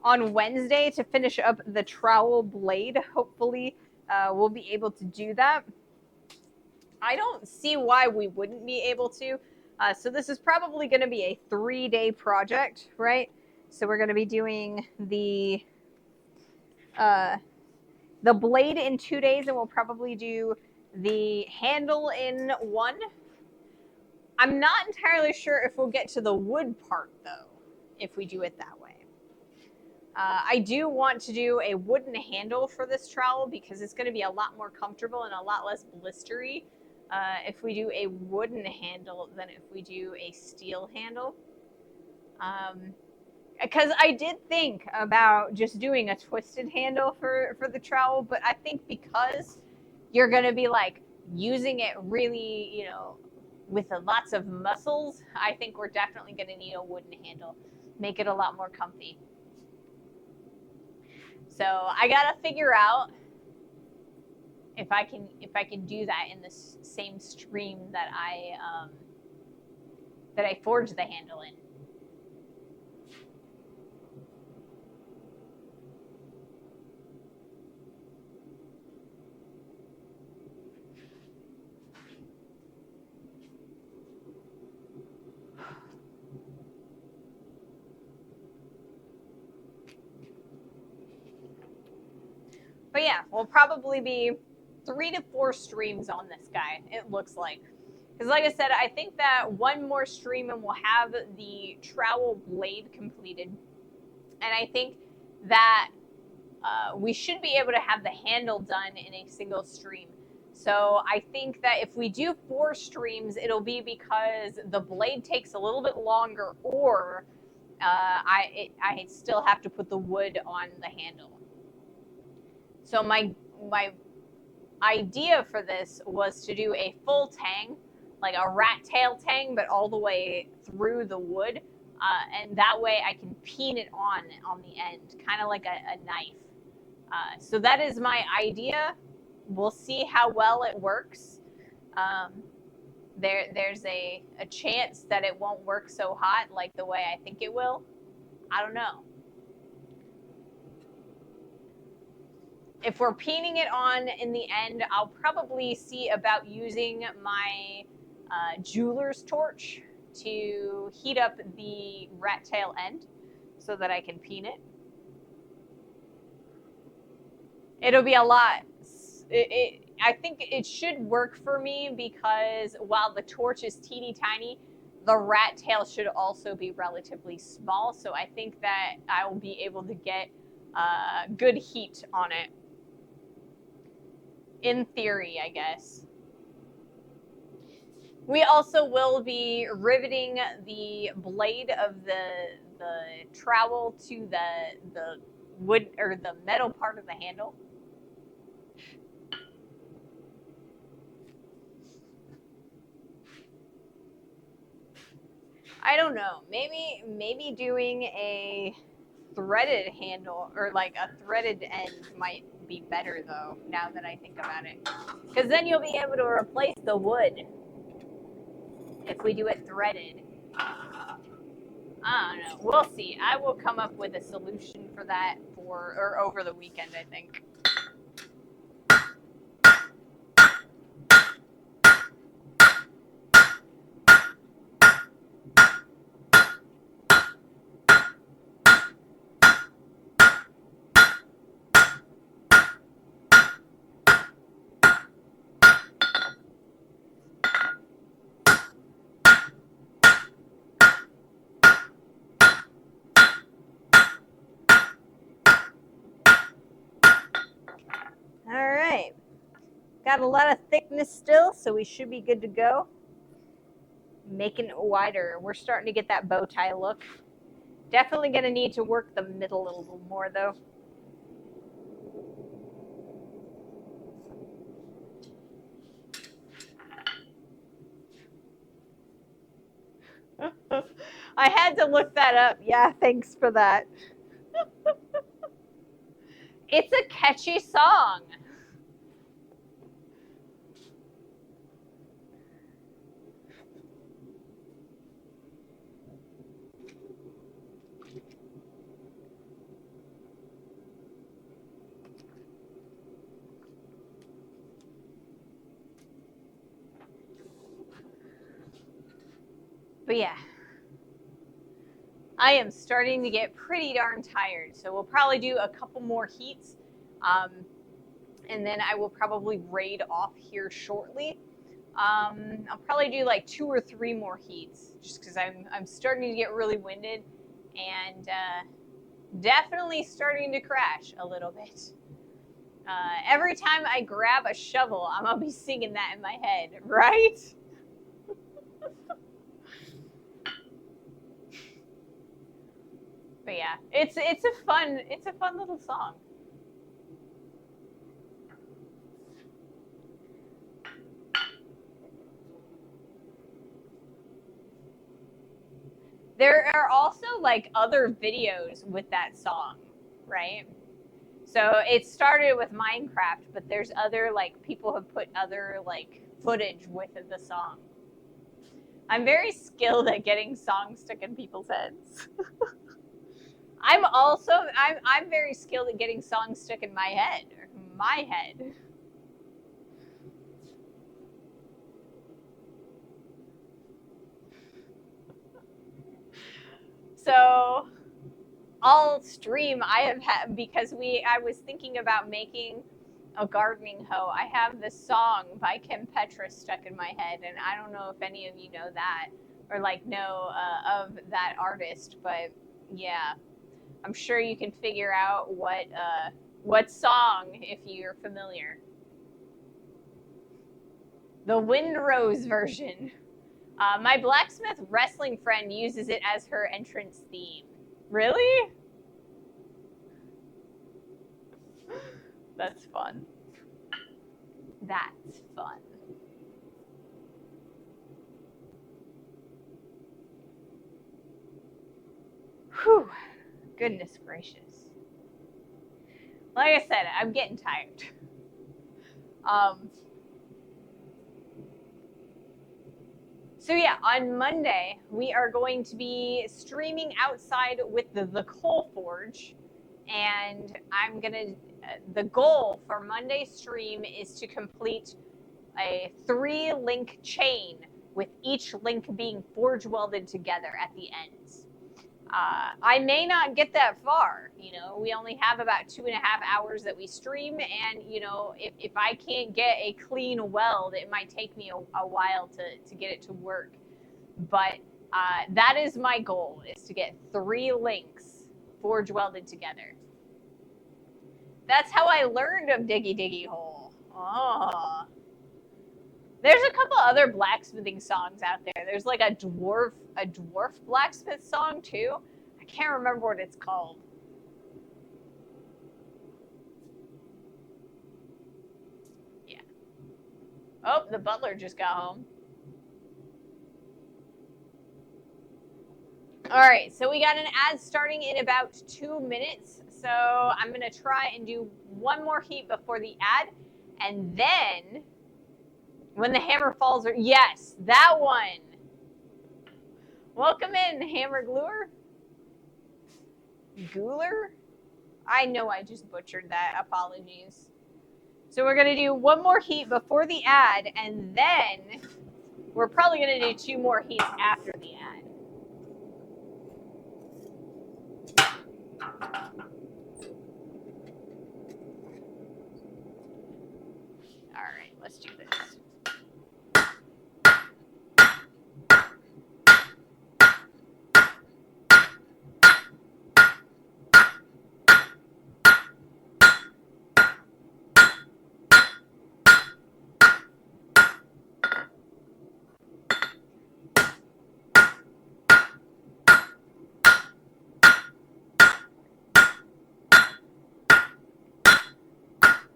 [SPEAKER 1] on Wednesday to finish up the trowel blade. Hopefully, we'll be able to do that. I don't see why we wouldn't be able to. So this is probably going to be a 3-day project, right? So we're going to be doing the blade in 2 days, and we'll probably do the handle in 1. I'm not entirely sure if we'll get to the wood part, though, if we do it that way. I do want to do a wooden handle for this trowel because it's going to be a lot more comfortable and a lot less blistery if we do a wooden handle than if we do a steel handle. Because I did think about just doing a twisted handle for the trowel, but I think because you're going to be like using it really, you know, with lots of muscles, I think we're definitely going to need a wooden handle. Make it a lot more comfy. So I gotta figure out if I can do that in the same stream that I forged the handle in. But yeah, we'll probably be 3 to 4 streams on this guy, it looks like. Because like I said, I think that one more stream and we'll have the trowel blade completed. And I think that we should be able to have the handle done in a single stream. So I think that if we do 4 streams, it'll be because the blade takes a little bit longer, or I still have to put the wood on the handle. So my idea for this was to do a full tang, like a rat tail tang, but all the way through the wood, and that way I can peen it on the end, kind of like a knife. So that is my idea. We'll see how well it works. There's a chance that it won't work so hot like the way I think it will. I don't know. If we're peening it on in the end, I'll probably see about using my jeweler's torch to heat up the rat tail end so that I can peen it. It'll be a lot. I think it should work for me because while the torch is teeny tiny, the rat tail should also be relatively small. So I think that I will be able to get good heat on it. In theory, I guess. We also will be riveting the blade of the trowel to the wood or the metal part of the handle. I don't know. Maybe doing a threaded handle or like a threaded end might be better though, now that I think about it. Because then you'll be able to replace the wood if we do it threaded. I don't know. We'll see. I will come up with a solution for that over the weekend, I think. Got a lot of thickness still, so we should be good to go. Making it wider. We're starting to get that bow tie look. Definitely going to need to work the middle a little more, though. I had to look that up. Yeah, thanks for that. It's a catchy song. But yeah, I am starting to get pretty darn tired. So we'll probably do a couple more heats. And then I will probably raid off here shortly. I'll probably do like 2 or 3 more heats just because I'm starting to get really winded and definitely starting to crash a little bit. Every time I grab a shovel, I'm gonna be singing that in my head, right? But yeah, it's a fun little song. There are also like other videos with that song, right? So it started with Minecraft, but there's other like people have put other like footage with the song. I'm very skilled at getting songs stuck in people's heads. I'm very skilled at getting songs stuck in my head. My head. So all stream I have had because I was thinking about making a gardening hoe. I have this song by Kim Petras stuck in my head, and I don't know if any of you know that or like know of that artist, but yeah, I'm sure you can figure out what song if you're familiar. The Windrose version. My blacksmith wrestling friend uses it as her entrance theme. Really? That's fun. That's fun. Whew. Goodness gracious. Like I said, I'm getting tired. So yeah, on Monday, we are going to be streaming outside with the Coal Forge. And the goal for Monday's stream is to complete a 3-link chain with each link being forge welded together at the ends. I may not get that far. We only have about 2.5 hours that we stream, and if I can't get a clean weld, it might take me a while to get it to work. But that is my goal: is to get 3 links forge welded together. That's how I learned of Diggy Diggy Hole. Oh. There's a couple other blacksmithing songs out there. There's like a dwarf blacksmith song too. I can't remember what it's called. Yeah. Oh, the butler just got home. All right, so we got an ad starting in about 2 minutes. So I'm gonna try and do 1 more heat before the ad, and then when the hammer falls, yes, that one. Welcome in, Hammer Gluer. Gooler? I know I just butchered that. Apologies. So we're going to do 1 more heat before the ad, and then we're probably going to do 2 more heats after the ad. All right, let's do this.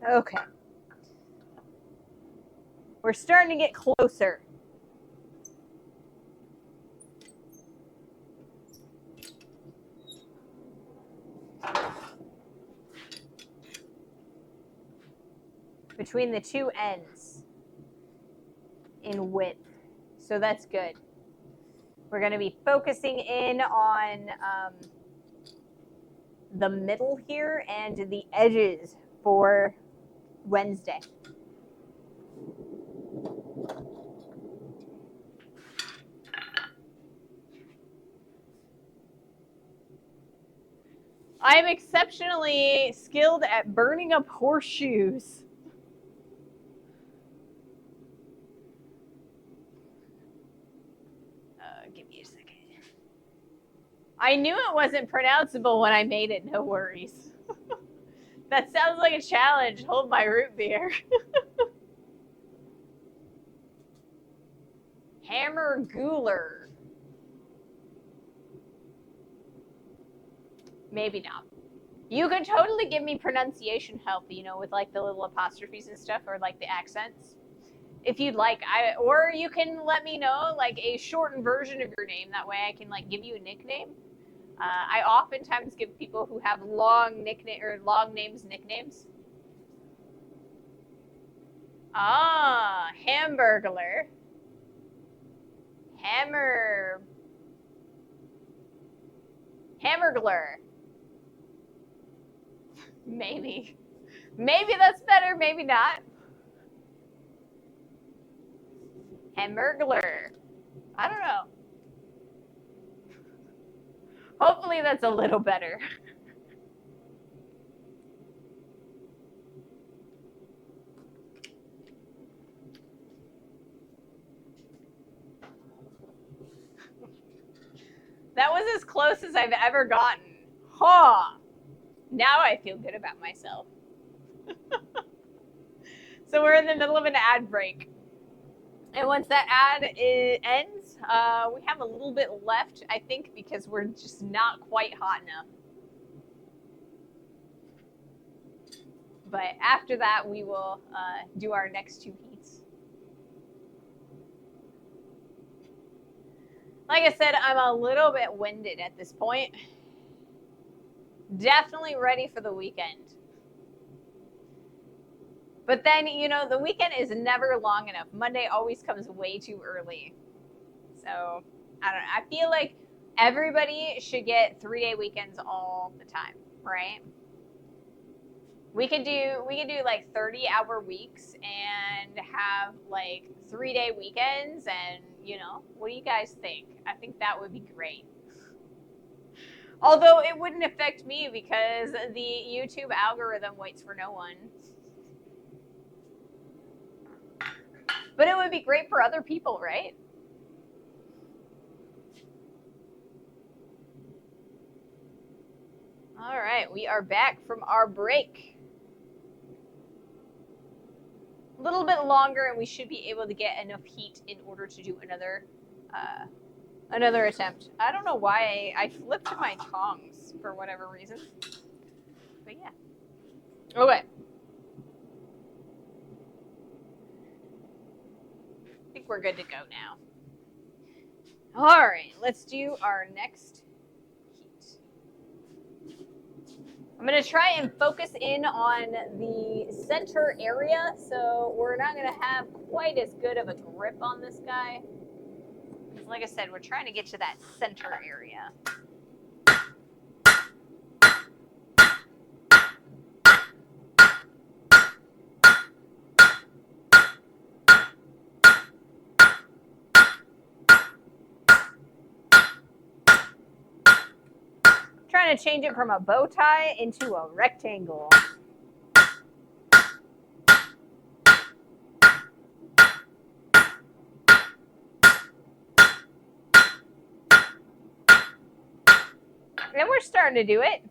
[SPEAKER 1] Okay. We're starting to get closer. Between the 2 ends in width. So that's good. We're going to be focusing in on the middle here and the edges for Wednesday. I am exceptionally skilled at burning up horseshoes. Give me a second. I knew it wasn't pronounceable when I made it, no worries. That sounds like a challenge. Hold my root beer. Hammer Gooler. Maybe not. You could totally give me pronunciation help, you know, with like the little apostrophes and stuff, or like the accents, if you'd like. Or you can let me know like a shortened version of your name. That way, I can like give you a nickname. I oftentimes give people who have long names nicknames. Ah, Hamburglar. Hamburglar. Maybe. Maybe that's better, maybe not. Hamburglar. I don't know. Hopefully that's a little better. That was as close as I've ever gotten. Huh. Now I feel good about myself. So we're in the middle of an ad break. And once that ad ends, we have a little bit left, I think, because we're just not quite hot enough. But after that, we will do our next 2 heats. Like I said, I'm a little bit winded at this point. Definitely ready for the weekend. But then, you know, the weekend is never long enough. Monday always comes way too early. So, I don't know. I feel like everybody should get 3-day weekends all the time, right? We could do like 30-hour weeks and have like 3-day weekends, and you know, what do you guys think? I think that would be great. Although it wouldn't affect me because the YouTube algorithm waits for no one. But it would be great for other people, right? All right, we are back from our break. A little bit longer, and we should be able to get enough heat in order to do another attempt. I don't know why I flipped my tongs for whatever reason. But yeah. Okay. I think we're good to go now. All right, let's do our next heat. I'm going to try and focus in on the center area, so we're not going to have quite as good of a grip on this guy. Like I said, we're trying to get to that center area. Trying to change it from a bow tie into a rectangle. And we're starting to do it.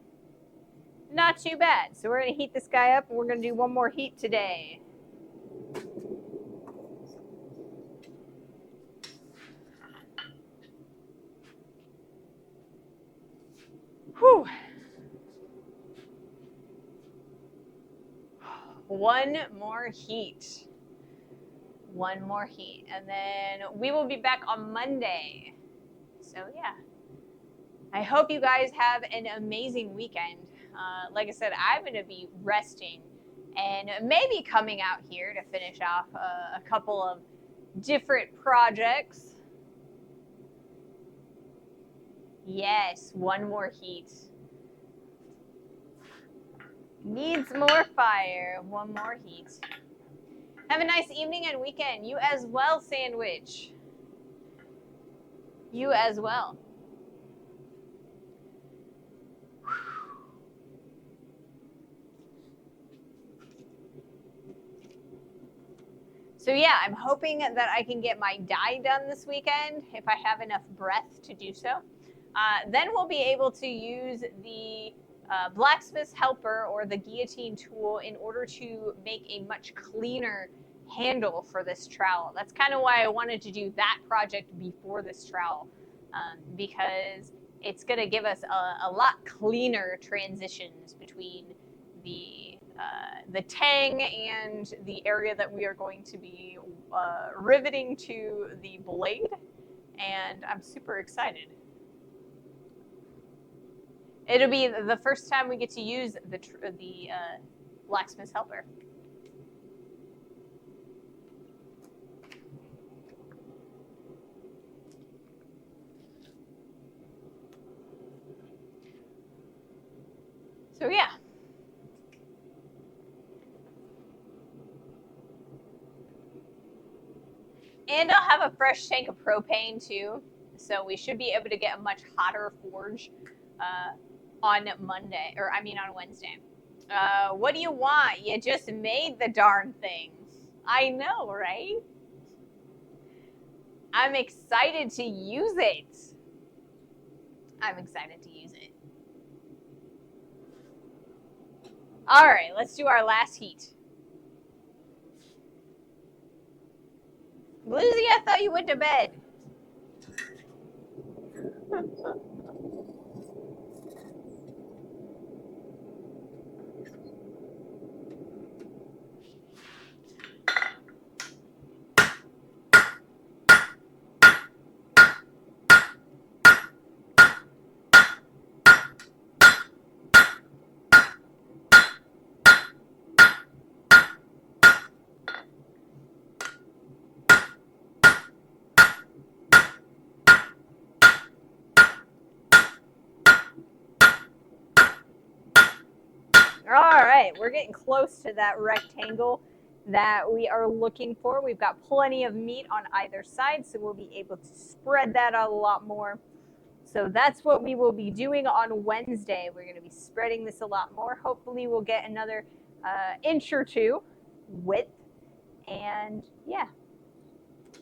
[SPEAKER 1] Not too bad. So we're going to heat this guy up, and we're going to do one more heat today. Whew. One more heat. One more heat. And then we will be back on Monday. So yeah. I hope you guys have an amazing weekend. Like I said, I'm going to be resting and maybe coming out here to finish off a couple of different projects. Yes, one more heat. Needs more fire. One more heat. Have a nice evening and weekend. You as well, Sandwich. You as well. So yeah, I'm hoping that I can get my dye done this weekend if I have enough breath to do so. Then we'll be able to use the blacksmith's helper or the guillotine tool in order to make a much cleaner handle for this trowel. That's kind of why I wanted to do that project before this trowel, because it's going to give us a lot cleaner transitions between the tang and the area that we are going to be riveting to the blade, and I'm super excited. It'll be the first time we get to use the blacksmith's helper. So yeah. And I'll have a fresh tank of propane too, so we should be able to get a much hotter forge on Monday, or I mean on Wednesday. What do you want? You just made the darn thing. I know, right? I'm excited to use it. I'm excited to use it. All right, let's do our last heat. Bluesy, I thought you went to bed. All right, we're getting close to that rectangle that we are looking for. We've got plenty of meat on either side, so we'll be able to spread that out a lot more. So that's what we will be doing on Wednesday. We're going to be spreading this a lot more. Hopefully we'll get another inch or two width. And yeah,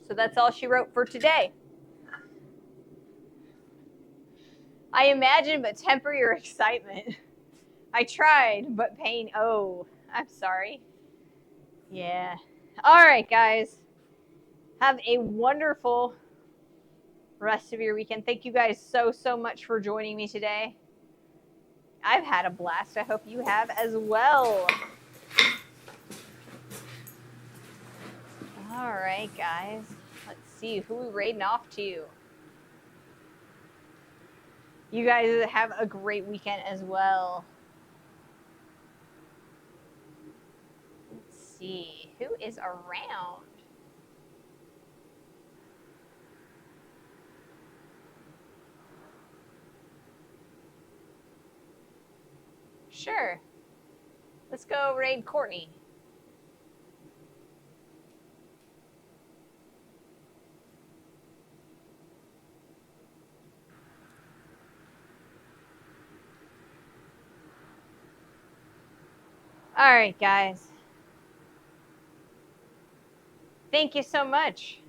[SPEAKER 1] so that's all she wrote for today. I imagine, but temper your excitement. I tried, but pain. Oh, I'm sorry. Yeah. All right, guys. Have a wonderful rest of your weekend. Thank you guys so much for joining me today. I've had a blast. I hope you have as well. All right, guys. Let's see who we raiding off to. You guys have a great weekend as well. Let's see who is around. Sure. Let's go raid Courtney. All right, guys. Thank you so much.